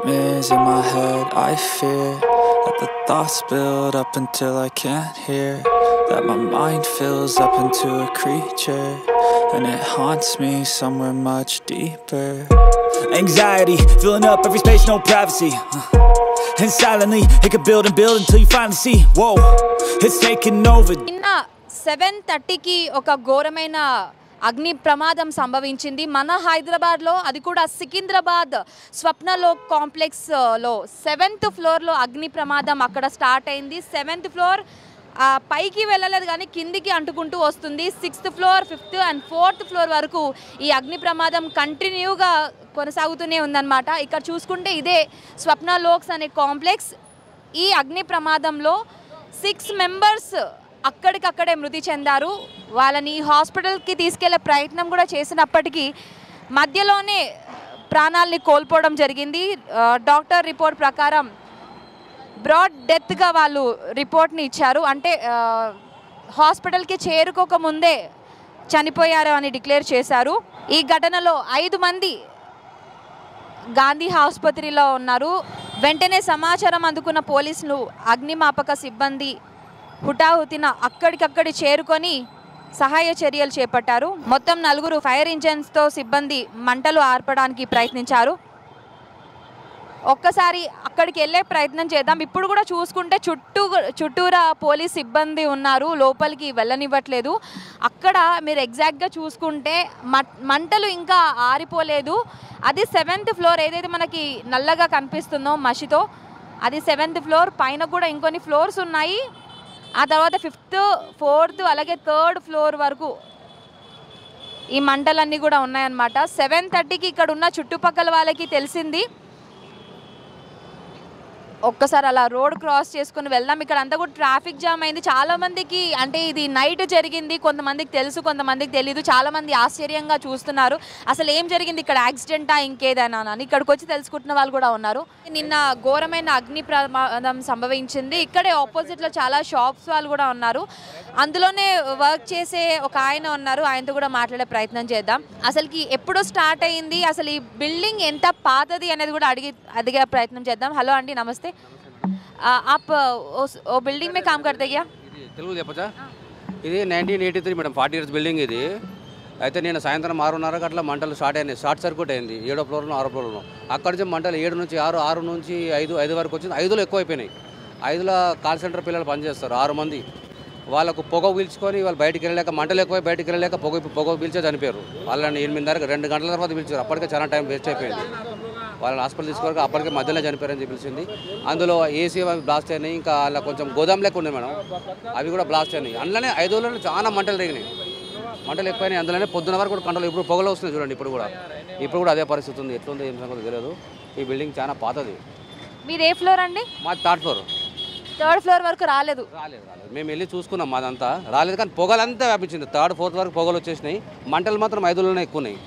nightmares in my head. I fear that the thoughts build up until I can't hear, that my mind fills up into a creature, and it haunts me somewhere much deeper. Anxiety filling up every space, no privacy, and silently it could build and build until you finally see, whoa, it's taking over. నిన్న 7:30కి ఒక ఘోరమైన అగ్ని ప్రమాదం సంభవించింది మన హైదరాబాద్లో. అది కూడా సికింద్రాబాద్ స్వప్నలోక్ కాంప్లెక్స్లో 7th ఫ్లోర్లో అగ్ని ప్రమాదం అక్కడ స్టార్ట్ అయింది. 7th ఫ్లోర్ పైకి వెళ్ళలేదు కానీ కిందికి అంటుకుంటూ వస్తుంది. 6th floor, 5th and 4th floor వరకు ఈ అగ్ని ప్రమాదం కంటిన్యూగా కొనసాగుతూనే ఉందన్నమాట. ఇక్కడ చూసుకుంటే ఇదే స్వప్నలోక్స్ అనే కాంప్లెక్స్. ఈ అగ్ని ప్రమాదంలో 6 మెంబర్స్ అక్కడికక్కడే మృతి చెందారు. వాళ్ళని హాస్పిటల్కి తీసుకెళ్లే ప్రయత్నం కూడా చేసినప్పటికీ మధ్యలోనే ప్రాణాలని కోల్పోవడం జరిగింది. డాక్టర్ రిపోర్ట్ ప్రకారం బ్రాడ్ డెత్గా వాళ్ళు రిపోర్ట్ని ఇచ్చారు. అంటే హాస్పిటల్కి చేరుకోకముందే చనిపోయారు అని డిక్లేర్ చేశారు. ఈ ఘటనలో 5 మంది గాంధీ ఆసుపత్రిలో ఉన్నారు. వెంటనే సమాచారం అందుకున్న పోలీసులు, అగ్నిమాపక సిబ్బంది హుటాహుటిన అక్కడికక్కడి చేరుకొని సహాయ చర్యలు చేపట్టారు. మొత్తం 4 ఫైర్ ఇంజన్స్తో సిబ్బంది మంటలు ఆర్పడానికి ప్రయత్నించారు. ఒక్కసారి అక్కడికి వెళ్ళే ప్రయత్నం చేద్దాం. ఇప్పుడు కూడా చూసుకుంటే చుట్టూరా పోలీస్ సిబ్బంది ఉన్నారు, లోపలికి వెళ్ళనివ్వట్లేదు. అక్కడ మీరు ఎగ్జాక్ట్గా చూసుకుంటే మంటలు ఇంకా ఆరిపోలేదు. అది 7th ఫ్లోర్, ఏదైతే మనకి నల్లగా కనిపిస్తుందో మషితో, అది 7th ఫ్లోర్. పైన కూడా ఇంకొన్ని ఫ్లోర్స్ ఉన్నాయి. ఆ తర్వాత 5th, 4th అలాగే 3rd ఫ్లోర్ వరకు ఈ మంటలన్నీ కూడా ఉన్నాయన్నమాట. 7:30కి ఇక్కడ ఉన్న చుట్టుపక్కల వాళ్ళకి తెలిసింది. ఒక్కసారి అలా రోడ్ క్రాస్ చేసుకుని వెళ్దాం. ఇక్కడ అంతా కూడా ట్రాఫిక్ జామ్ అయింది. చాలామందికి అంటే ఇది నైట్ జరిగింది, కొంతమందికి తెలుసు, కొంతమందికి తెలీదు. చాలామంది ఆశ్చర్యంగా చూస్తున్నారు అసలు ఏం జరిగింది, ఇక్కడ యాక్సిడెంటా ఇంకేదైనా అని. ఇక్కడికి వచ్చి తెలుసుకుంటున్న వాళ్ళు కూడా ఉన్నారు. నిన్న ఘోరమైన అగ్ని ప్రమాదం సంభవించింది. ఇక్కడే ఆపోజిట్లో చాలా షాప్స్ వాళ్ళు కూడా ఉన్నారు. అందులోనే వర్క్ చేసే ఒక ఆయన ఉన్నారు, ఆయనతో కూడా మాట్లాడే ప్రయత్నం చేద్దాం. అసలుకి ఎప్పుడు స్టార్ట్ అయింది, అసలు ఈ బిల్డింగ్ ఎంత పాతది అనేది కూడా అడిగే ప్రయత్నం చేద్దాం. హలో అండి, నమస్తే. आप वो बिल्डिंग में काम करते क्या? తెలుగు చెప్పచ్చా? ఇది 1983 మేడం, 40 years బిల్డింగ్ ఇది. అయితే నేను సాయంత్రం 6:30 అట్లా మంటలు స్టార్ట్ అయినాయి. షార్ట్ సర్క్యూట్ అయింది 7వ ఫ్లోర్లో, 6వ ఫ్లోర్లో. అక్కడి నుంచి మంటలు 7 నుంచి 6, 6 నుంచి 5 వరకు వచ్చింది. 5లో ఎక్కువ అయిపోయినాయి. 5లో కాల్ సెంటర్ పిల్లలు పనిచేస్తారు, 6 మంది. వాళ్ళకు పొగ పీల్చుకొని వాళ్ళు బయటికి వెళ్ళలేక, మంటలు ఎక్కువ బయటికి వెళ్ళలేక పొగ పీల్చే చనిపోయారు. వాళ్ళని 8:30, 2 గంటల తర్వాత పిలిచారు. అప్పటికే చాలా టైం వేస్ట్ అయిపోయింది. వాళ్ళని హాస్పిటల్ తీసుకోవాలి, అప్పటికే మధ్యలో చనిపోయారని చెప్పేసింది. అందులో ఏసీ అవి బ్లాస్ట్ అయినాయి. ఇంకా అలా కొంచెం గోదాం లెక్క ఉన్నాయి మేడం, అవి కూడా బ్లాస్ట్ అయినాయి. అందులోనే 5లో చాలా మంటలు రేగినాయి, మంటలు ఎక్కువైనాయి. అందులోనే పొద్దున వరకు కూడా కంట్రోల్. ఇప్పుడు పొగలు వస్తుంది చూడండి. ఇప్పుడు కూడా అదే పరిస్థితి ఉంది. ఎట్లుంది ఏం సంగతి తెలియదు. ఈ బిల్డింగ్ చాలా పాతది. మీరు ఏ ఫ్లోర్ అండి? మాది 3rd ఫ్లోర్. 3rd ఫ్లోర్ వరకు రాలేదు. మేము వెళ్ళి చూసుకున్నాం, మాదంతా రాలేదు. కానీ పొగలంతా వ్యాపించింది. 3rd, 4th వరకు పొగలు వచ్చేసినాయి. మంటలు మాత్రం 5లోనే ఎక్కువ ఉన్నాయి.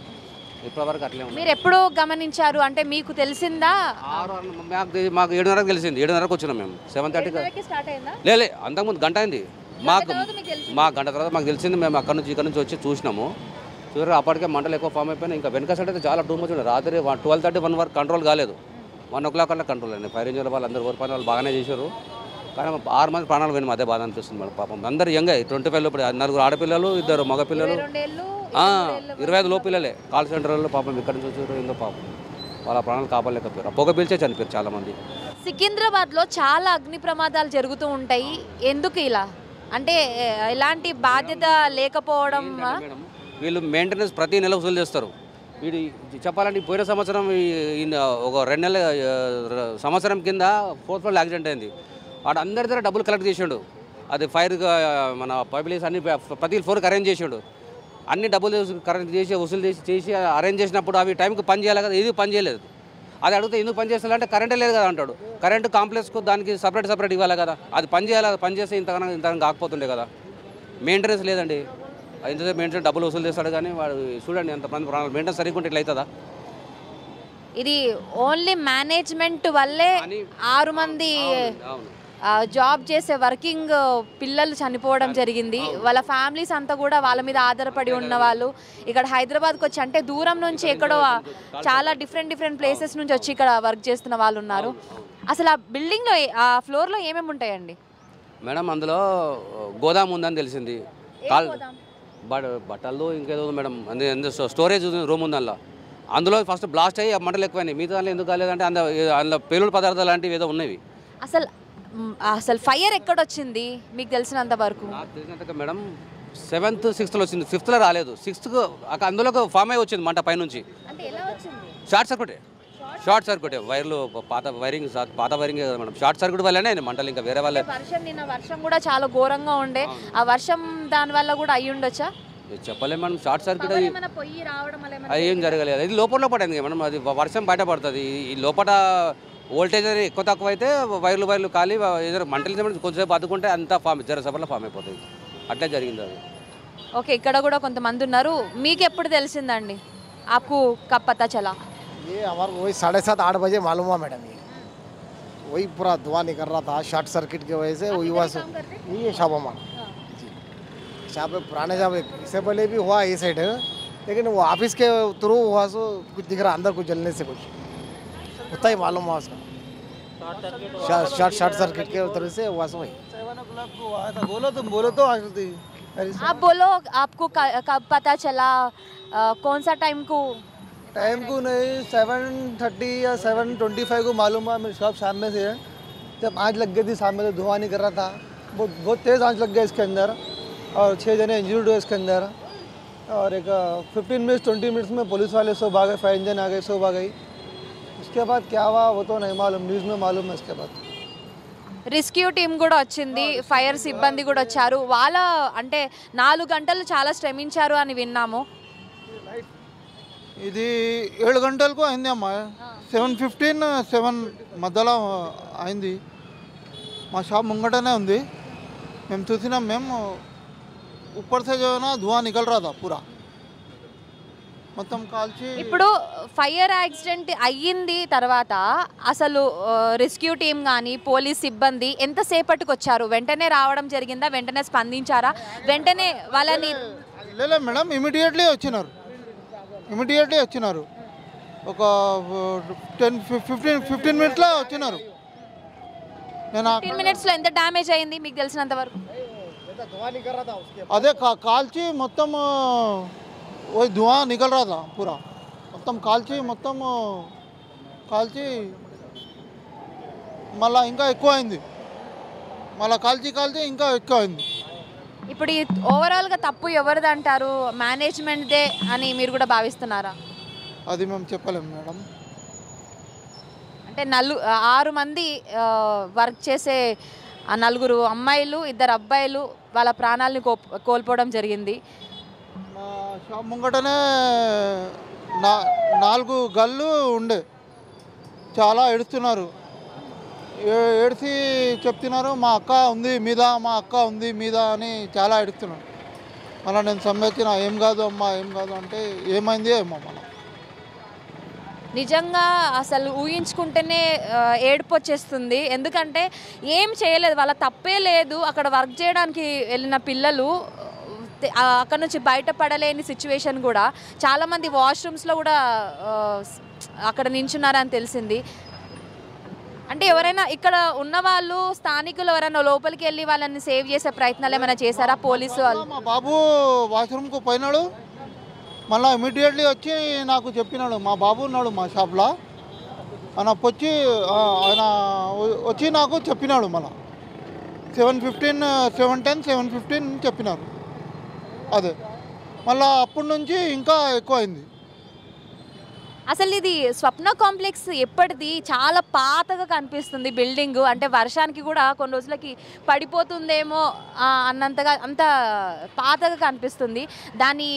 ఇప్పటివరకు అట్లే ఉంది. మీరు ఎప్పుడు గమనించారు, అంటే మీకు తెలిసిందా? మాకు 7:30కి తెలిసింది. 7:30కి వచ్చినాం మేము. 7:30కి స్టార్ట్ అయిందా? లే అంతకుముందు గంట అయింది. మా గంట తర్వాత మాకు తెలిసింది. మేము ఇక్కడ నుంచి వచ్చి చూసినాము. చూసారు, అప్పటికే మంటలు ఎక్కువ ఫామ్ అయిపోయినాయి. ఇంకా వెనక సైడ్ అయితే చాలా టూ మచ్ ఉన్నాయి. రాత్రి 12:30, 1 వరకు కంట్రోల్ కాలేదు. 1 o'clock అలా కంట్రోల్ అయింది. ఫైర్ ఇంజన్ వాళ్ళందరూ ఊరి పని వాళ్ళు బాగానే చేశారు. కానీ 6 మంది ప్రాణాలు పోయినాం. అదే బాధ అనిపిస్తుంది మేడం. పాపం అందరు యంగ్, 25 లోపల, 4 ఆడపిల్లలు, 2 మగపిల్లలు, 25 లోపిల్లలే. కాల్ సెంటర్లో పాపం ఇక్కడ నుంచి వచ్చారు. ఏందో పాపం వాళ్ళ ప్రాణాలు కాపాడలేకపోయారు. పొగ పీల్చే చనిపోయారు చాలామంది. సికింద్రాబాద్లో చాలా అగ్ని ప్రమాదాలు జరుగుతూ ఉంటాయి. ఎందుకు ఇలా? అంటే ఎలాంటి బాధ్యత లేకపోవడం. వీళ్ళు మెయింటెనెన్స్ ప్రతి నెల వసూలు చేస్తారు. వీడు చెప్పాలంటే పోయిన సంవత్సరం ఒక 2 నెలల సంవత్సరం కింద 4th ఫ్లోర్లో యాక్సిడెంట్ అయింది. వాడు అందరి దగ్గర డబ్బులు కలెక్ట్ చేసాడు. అది ఫైర్ మన పబ్లిక్ అన్ని ప్రతి ఫ్లోర్కి అరేంజ్ చేసాడు. అన్ని డబ్బులు కరెక్ట్ చేసి వసూలు చేసి అరేంజ్ చేసినప్పుడు అవి టైంకి పని చేయాలి కదా, ఇది పని చేయలేదు. అది అడిగితే ఎందుకు పని చేస్తారంటే కరెంటే లేదు కదా అంటాడు. కరెంటు కాంప్లెక్స్కు దానికి సపరేట్ ఇవ్వాలి కదా, అది పని చేయాలి. అది పని చేస్తే ఇంతకన్నా కాకపోతుండే కదా. మెయింటెనెన్స్ లేదండి. ఇంతసేపు మెయింటెనెన్స్ డబ్బులు వసూలు చేస్తాడు. కానీ వాడు చూడండి ఎంతమంది ప్రాణాలు. మెయింటెనెన్స్ సరిగ్గా ఉంటే ఇట్లా అవుతుందా? ఇది ఓన్లీ మేనేజ్మెంట్ వల్లే 6 మంది జాబ్ చేసే వర్కింగ్ పిల్లలు చనిపోవడం జరిగింది. వాళ్ళ ఫ్యామిలీస్ అంతా కూడా వాళ్ళ మీద ఆధారపడి ఉన్న వాళ్ళు ఇక్కడ హైదరాబాద్కి వచ్చి, అంటే దూరం నుంచి ఎక్కడో చాలా డిఫరెంట్ ప్లేసెస్ నుంచి వచ్చి ఇక్కడ వర్క్ చేస్తున్న వాళ్ళు ఉన్నారు. అసలు ఆ బిల్డింగ్లో ఆ ఫ్లోర్లో ఏమేమి ఉంటాయండి మేడం? అందులో గోదాం ఉందని తెలిసింది. బట్టలు ఇంకేదో మేడం, స్టోరేజ్ రూమ్ ఉంది. అందులో ఫస్ట్ బ్లాస్ట్ అయ్యి మంటలు ఎక్కువైనాయి. మిగతా దాంట్లో ఎందుకు కాలేదంటే అందులో పేలుడు పదార్థాలు లాంటివి ఏదో ఉన్నవి. అసలు ఫైర్ ఎక్కడొచ్చింది మీకు తెలిసినంత వరకు? నాకు తెలిసినంత మేడం 7th 6th వచ్చింది, 5th రాలేదు. 6th అందులో ఫామ్ అయి వచ్చింది మంట పైనుంచి. షార్ట్ సర్క్యూట్ వైర్లు పాత వైరింగ్ కదా మేడం. షార్ట్ సర్క్యూట్ వల్లనే మంటలు, ఇంకా వేరే వాళ్ళే. వర్షం కూడా చాలా ఘోరంగా ఉండే, ఆ వర్షం దాని వల్ల కూడా అయ్యి ఉండొచ్చా? చెప్పలేము మనం. షార్ట్ సర్క్యూట్ అది ఏం జరగలేదు. ఇది లోపల పడింది మేడం. అది వర్షం బయటపడుతుంది. ఈ లోపల వోల్టేజ్ అనేది ఎక్కువ తక్కువ అయితే వైర్లు కాలి ఏదైనా మంటలు కొంచెంసేపు అద్దుకుంటే అంతా జరసభలో ఫామ్ అయిపోతుంది. అట్లే జరిగింది అది. ఓకే, ఇక్కడ కూడా కొంతమంది ఉన్నారు. మీకు ఎప్పుడు తెలిసిందండి? ఆకు కబ్ పతా చలా? ये हमारे वही 7:30-8 बजे मालूम हुआ मैडम। ये वही पूरा धुआं निकल रहा था शॉर्ट सर्किट की वजह से। वही हुआ ये शाबामा जी, शॉप पुराने शॉप इससे पहले भी हुआ ये साइड, लेकिन वो ऑफिस के थ्रू हुआ सो कुछ दिख रहा अंदर कुछ जलने से कुछ उतना ही मालूम हुआ उसका। शॉर्ट सर्किट के तरह से हुआ सो। वही 7 o'clock को आया था। बोलो तो आप बोलो, आपको कब पता चला? कौन सा टाइम को? टाइम को नहीं, 7:30 या 7:25 को मालूम हुआ। मेरी शॉप सामने से है। जब आँच लग गई थी सामने, तो धुआं नहीं कर रहा था, बहुत तेज़ आँच लग गया इसके अंदर, और 6 जने इंजर्ड हुए इसके अंदर। और एक 15 मिनट्स 20 मिनट्स में पुलिस वाले सब आ गए, 5 इंजन आ गए, सब आ गई। उसके बाद क्या हुआ वो तो नहीं मालूम, न्यूज़ में मालूम है। उसके बाद రెస్క్యూ టీం కూడా వచ్చింది, ఫైర్ సిబ్బంది కూడా వచ్చారు. వాళ్ళ అంటే 4 గంటలు చాలా శ్రమించారు అని విన్నాము. ఇది 7 గంటలకు అయింది అమ్మా. 7:15 7 మధ్యలో అయింది. మా షాప్ ముంగటనే ఉంది. మేము చూసినాం. మేము ऊपर से जो है ना धुआं निकल रहा था पूरा, మొత్తం కాల్చి. ఇప్పుడు ఫైర్ యాక్సిడెంట్ అయ్యింది తర్వాత అసలు రెస్క్యూ టీం కానీ పోలీస్ సిబ్బంది ఎంతసేపటికి వచ్చారు? వెంటనే రావడం జరిగిందా? వెంటనే స్పందించారా? వెంటనే వాళ్ళని లేదు మేడం, ఇమీడియట్లీ వచ్చినారు. ఒక 10-15 మినిట్స్లో వచ్చినారు. నేను 15 మినిట్స్లో ఎంత డ్యామేజ్ అయింది మీకు తెలిసినంత వరకు? అదే కాల్చి మొత్తం वही धुआं निकल रहा था पूरा, మొత్తం కాల్చి మళ్ళీ ఇంకా ఎక్కువ అయింది. మళ్ళీ కాల్చి ఇంకా ఎక్కువ అయింది. ఇప్పుడు ఓవరాల్గా తప్పు ఎవరిది అంటారు? మేనేజ్మెంట్దే అని మీరు కూడా భావిస్తున్నారా? అది మేము చెప్పలేము మేడం. అంటే 6 మంది వర్క్ చేసే ఆ 4 అమ్మాయిలు 2 అబ్బాయిలు వాళ్ళ ప్రాణాలను కోల్పోవడం జరిగింది. మా షాప్ ముంగటనే 4 గళ్ళు ఉండే, చాలా ఏడుస్తున్నారు. ఏడిసి చెప్తున్నారు మా అక్క ఉంది మీద అని చాలా ఏడుస్తున్నారు. మళ్ళీ నేను సంబంధించిన ఏం కాదు అమ్మా అంటే ఏమైంది ఏమో. మళ్ళీ నిజంగా అసలు ఊహించుకుంటేనే ఏడుపు వచ్చేస్తుంది. ఎందుకంటే ఏం చేయలేదు, వాళ్ళ తప్పే లేదు. అక్కడ వర్క్ చేయడానికి వెళ్ళిన పిల్లలు అక్కడ నుంచి బయటపడలేని సిచ్యువేషన్ కూడా. చాలామంది వాష్రూమ్స్లో కూడా అక్కడ నించున్నారని తెలిసింది. అంటే ఎవరైనా ఇక్కడ ఉన్న వాళ్ళు స్థానికులు ఎవరైనా లోపలికి వెళ్ళి వాళ్ళని సేవ్ చేసే ప్రయత్నాలు ఏమైనా చేశారా పోలీసు వాళ్ళు? మా బాబు వాష్రూమ్కు పోయినాడు. మళ్ళీ ఇమీడియట్లీ వచ్చి నాకు చెప్పినాడు. మా బాబు ఉన్నాడు మా షాప్లో, ఆయన వచ్చి నాకు చెప్పినాడు. మళ్ళీ 7:15 7:10 7:15 చెప్పినారు. అదే మళ్ళీ అప్పటి నుంచి ఇంకా ఎక్కువ అయింది. అసలు ఇది స్వప్న కాంప్లెక్స్ ఎప్పటిది? చాలా పాతగా కనిపిస్తుంది బిల్డింగ్. అంటే వర్షానికి కూడా కొన్ని రోజులకి పడిపోతుందేమో అన్నంతగా అంత పాతగా కనిపిస్తుంది. దాని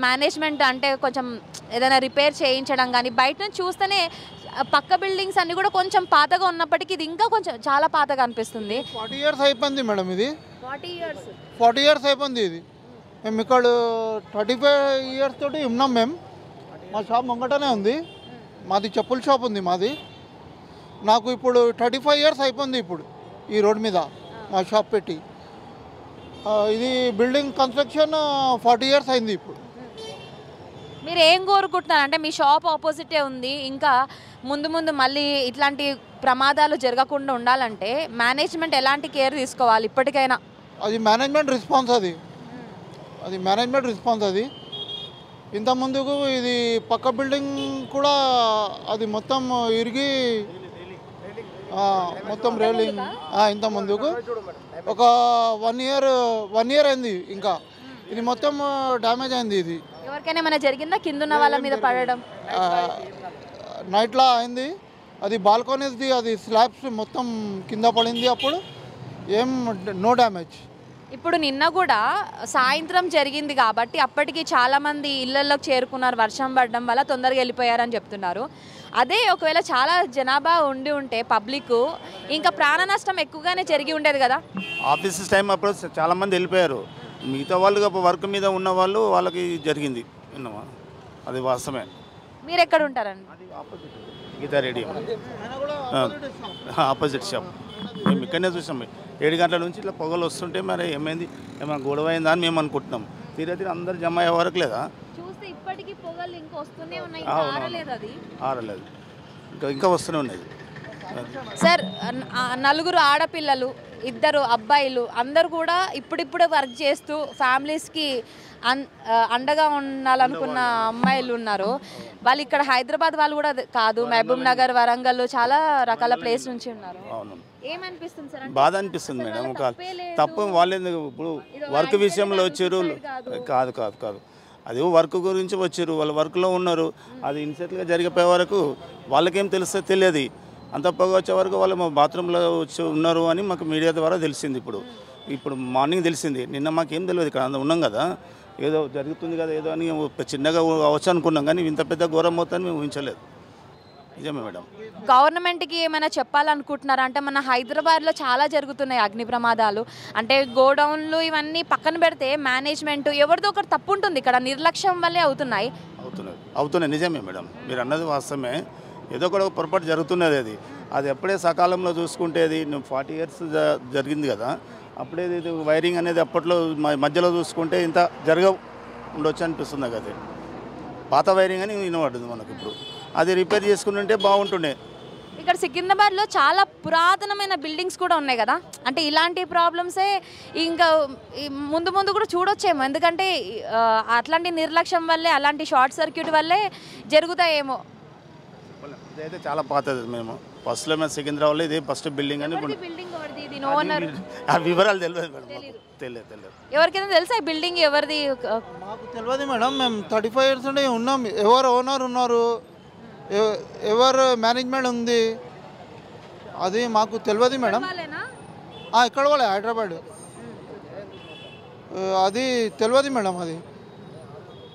మేనేజ్మెంట్ అంటే కొంచెం ఏదైనా రిపేర్ చేయించడం కానీ, బయట నుంచి చూస్తేనే పక్క బిల్డింగ్స్ అన్నీ కూడా కొంచెం పాతగా ఉన్నప్పటికీ ఇది ఇంకా కొంచెం చాలా పాతగా అనిపిస్తుంది. 40 years అయిపోయింది మేడం. ఇది 40 years అయిపోయింది. ఇది మేము ఇక్కడ 35 years తోటి ఉన్నాం. మేము మా షాప్ ముంగటనే ఉంది. మాది చెప్పుల షాప్ ఉంది మాది. నాకు ఇప్పుడు 35 years అయిపోయింది. ఇప్పుడు ఈ రోడ్ మీద మా షాప్ పెట్టి. ఇది బిల్డింగ్ కన్స్ట్రక్షన్ 40 years అయింది ఇప్పుడు. మీరు ఏం కోరుకుంటున్నారు అంటే మీ షాప్ ఆపోజిటే ఉంది, ఇంకా ముందు ముందు మళ్ళీ ఇట్లాంటి ప్రమాదాలు జరగకుండా ఉండాలంటే మేనేజ్మెంట్ ఎలాంటి కేర్ తీసుకోవాలి ఇప్పటికైనా? అది మేనేజ్మెంట్ రెస్పాన్స్, అది మేనేజ్మెంట్ రెస్పాన్స్. అది ఇంత ముందుకు ఇది పక్క బిల్డింగ్ కూడా అది మొత్తం ఇరిగి మొత్తం రైలింగ్ ఇంత ముందుకు ఒక 1 year అయింది. ఇంకా ఇది మొత్తం డ్యామేజ్ అయింది. ఇది ఎవరికైనా ఏమైనా జరిగిందా కింద ఉన్న వాళ్ళ మీద పడడం? నైట్లో అయింది. అది బాల్కనీస్ది, అది స్లాబ్స్ మొత్తం కింద పడింది. అప్పుడు ఏం నో డ్యామేజ్. ఇప్పుడు నిన్న కూడా సాయంత్రం జరిగింది కాబట్టి అప్పటికి చాలామంది ఇళ్లలోకి చేరుకున్నారు, వర్షం పడడం వల్ల తొందరగా వెళ్ళిపోయారని చెప్తున్నారు. అదే ఒకవేళ చాలా జనాభా ఉండి ఉంటే పబ్లిక్ ఇంకా ప్రాణ నష్టం ఎక్కువగానే జరిగి ఉండేది కదా. ఆఫీసెస్ టైం అప్పుడు చాలామంది వెళ్ళిపోయారు. మిగతా వాళ్ళు వర్క్ మీద ఉన్న వాళ్ళు వాళ్ళకి జరిగింది. అది వాస్తవమే. మీరు ఎక్కడ ఉంటారండి? Geeta Reddy opposite shop. మేము ఇక్కడనే చూసాం. 7 గంటల నుంచి ఇట్లా పొగలు వస్తుంటే మరి ఏమైంది, ఏమైనా గొడవ అయిందా అని మేము అనుకుంటున్నాం. తీరా అందరు జమ అయ్యే వరకు లేదా చూస్తే ఇప్పటికీ పొగలు ఇంకా వస్తూనే ఉన్నాయి, ఆరలేదు, ఇంకా వస్తూనే ఉన్నాయి. సార్, 4 ఆడపిల్లలు, 2 అబ్బాయిలు అందరూ కూడా ఇప్పుడిప్పుడే వర్క్ చేస్తూ ఫ్యామిలీస్కి అండగా ఉండాలనుకున్న అమ్మాయిలు ఉన్నారు. వాళ్ళు ఇక్కడ హైదరాబాద్ వాళ్ళు కూడా కాదు, మహబూబ్ నగర్, వరంగల్ చాలా రకాల ప్లేస్ నుంచి ఉన్నారు. ఏమనిపిస్తుంది సార్? బాధ అనిపిస్తుంది మేడం. ఒక తప్పు వాళ్ళే ఇప్పుడు వర్క్ విషయంలో వచ్చారు. కాదు కాదు కాదు అది వర్క్ గురించి వచ్చారు, వాళ్ళు వర్క్లో ఉన్నారు. అది ఇన్సెట్గా జరిగిపోయే వరకు వాళ్ళకేం తెలుస్తే తెలియదు. అంత పొగ వచ్చే వరకు వాళ్ళు మా బాత్రూంలో వచ్చి ఉన్నారు అని మాకు మీడియా ద్వారా తెలిసింది. ఇప్పుడు మార్నింగ్ తెలిసింది. నిన్న మాకేం తెలియదు, ఇక్కడ ఉన్నాం కదా, ఏదో జరుగుతుంది కదా ఏదో అని చిన్నగా అవచ్చు అనుకున్నాం, కానీ ఇంత పెద్ద ఘోరం అవుతుందని మేము ఊహించలేదు. నిజమే మేడం. గవర్నమెంట్కి ఏమైనా చెప్పాలనుకుంటున్నారా? అంటే మన హైదరాబాద్లో చాలా జరుగుతున్నాయి అగ్ని ప్రమాదాలు. అంటే గోడౌన్లు ఇవన్నీ పక్కన పెడితే మేనేజ్మెంట్ ఎవరిదో ఒకటి తప్పు ఉంటుంది, ఇక్కడ నిర్లక్ష్యం వల్లే అవుతున్నాయి. నిజమే మేడం, మీరు అన్నది వాస్తవమే. ఏదో కూడా పొరపాటు జరుగుతున్నది. అది ఎప్పుడే సకాలంలో చూసుకుంటే, అది 40 years జరిగింది కదా, అప్పుడే ఇది వైరింగ్ అనేది అప్పట్లో మధ్యలో చూసుకుంటే ఇంత ఉండొచ్చు అనిపిస్తుంది కదా. పాత వైరింగ్ అని వినబడుతుంది మనకు. ఇప్పుడు అది రిపేర్ చేసుకుంటుంటే బాగుంటుండే. ఇక్కడ సికింద్రాబాద్లో చాలా పురాతనమైన బిల్డింగ్స్ కూడా ఉన్నాయి కదా, అంటే ఇలాంటి ప్రాబ్లమ్సే ఇంకా ముందు ముందు కూడా చూడొచ్చేమో. ఎందుకంటే అట్లాంటి నిర్లక్ష్యం వల్లే, అలాంటి షార్ట్ సర్క్యూట్ వల్లే జరుగుతాయేమో. ఇదైతే చాలా పాతది. మేము ఫస్ట్లో మేము సికింద్రాబాద్లో ఇది ఫస్ట్ బిల్డింగ్ అని ఆ వివరాలు తెలియదు. ఎవరికైనా తెలుసా ఈ బిల్డింగ్ ఎవరిది? మాకు తెలియదు మేడం. మేము 35 years నుండి ఉన్నాం. ఎవరు ఓనర్ ఉన్నారు, ఎవరు మేనేజ్మెంట్ ఉంది, అది మాకు తెలియదు మేడం. ఇక్కడ వాళ్ళే హైదరాబాద్, అది తెలియదు మేడం.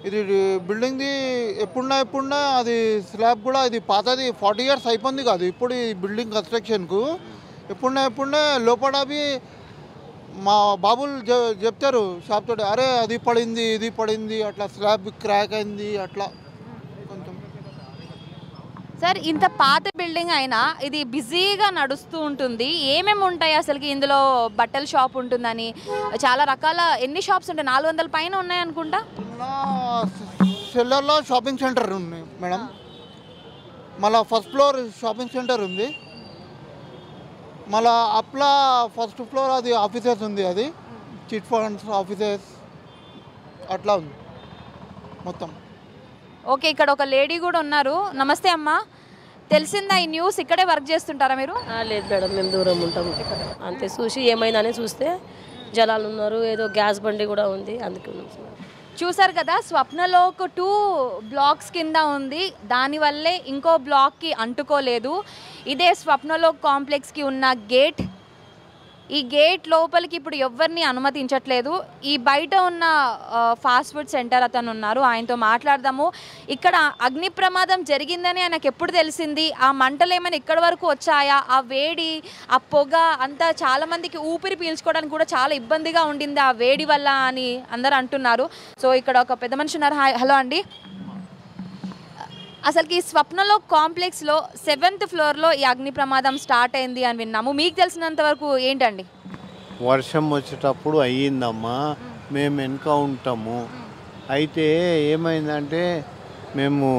ఇది బిల్డింగ్ది ఎప్పుడున్నా అది స్లాబ్ కూడా ఇది పాతది 40 years అయిపోయింది కాదు. ఇప్పుడు ఈ బిల్డింగ్ కన్స్ట్రక్షన్కు ఎప్పుడున్నా లోపల అవి మా బాబులు చెప్తారు షాప్ తోటి, అరే అది పడింది ఇది పడింది, అట్లా స్లాబ్ క్రాక్ అయింది అట్లా కొంచెం. సార్, ఇంత పాత బిల్డింగ్ అయినా ఇది బిజీగా నడుస్తూ ఉంటుంది. ఏమేమి ఉంటాయి అసలుకి ఇందులో? బట్టల షాప్ ఉంటుందని చాలా రకాల, ఎన్ని షాప్స్ ఉంటాయి? 400 పైన ఉన్నాయి అనుకుంటా. సెల్లర్లో షాపింగ్ సెంటర్ ఉంది మేడం. మళ్ళీ ఫస్ట్ ఫ్లోర్ షాపింగ్ సెంటర్ ఉంది. మళ్ళీ అప్లా ఫస్ట్ ఫ్లోర్ అది ఆఫీసెస్ ఉంది, అది చిట్ ఫండ్స్ ఆఫీసెస్ అట్లా ఉంది మొత్తం. ఓకే, ఇక్కడ ఒక లేడీ కూడా ఉన్నారు. నమస్తే అమ్మా, తెలిసిందా ఈ న్యూస్? ఇక్కడే వర్క్ చేస్తుంటారా మీరు? లేదు మేడం, మేము దూరం ఉంటాము. అంతే చూసి ఏమైందని చూస్తే జనాలు ఉన్నారు, ఏదో గ్యాస్ బండి కూడా ఉంది, అందుకే ఉన్నాం. చూసారు కదా, స్వప్నలోక్ 2 బ్లాక్స్ కింద ఉంది, దానివల్లే ఇంకో బ్లాక్కి అంటుకోలేదు. ఇదే స్వప్నలోక్ కాంప్లెక్స్కి ఉన్న గేట్. ఈ గేట్ లోపలికి ఇప్పుడు ఎవరిని అనుమతించట్లేదు. ఈ బయట ఉన్న ఫాస్ట్ ఫుడ్ సెంటర్ అతను ఉన్నారు, ఆయనతో మాట్లాడదాము. ఇక్కడ అగ్ని ప్రమాదం జరిగిందని ఆయనకు ఎప్పుడు తెలిసింది? ఆ మంటలు ఏమైనా ఇక్కడి వరకు వచ్చాయా? ఆ వేడి, ఆ పొగ అంతా చాలామందికి ఊపిరి పీల్చుకోవడానికి కూడా చాలా ఇబ్బందిగా ఉండింది ఆ వేడి వల్ల అని అందరూ అంటున్నారు. సో ఇక్కడ ఒక పెద్ద మనిషి ఉన్నారు. హలో అండి, అసలుకి స్వప్నలో కాంప్లెక్స్లో 7th ఫ్లోర్లో ఈ అగ్ని ప్రమాదం స్టార్ట్ అయింది అని విన్నాము. మీకు తెలిసినంత వరకు ఏంటండి? వర్షం వచ్చేటప్పుడు అయ్యిందమ్మా, మేము వెనక ఉంటాము. అయితే ఏమైందంటే మేము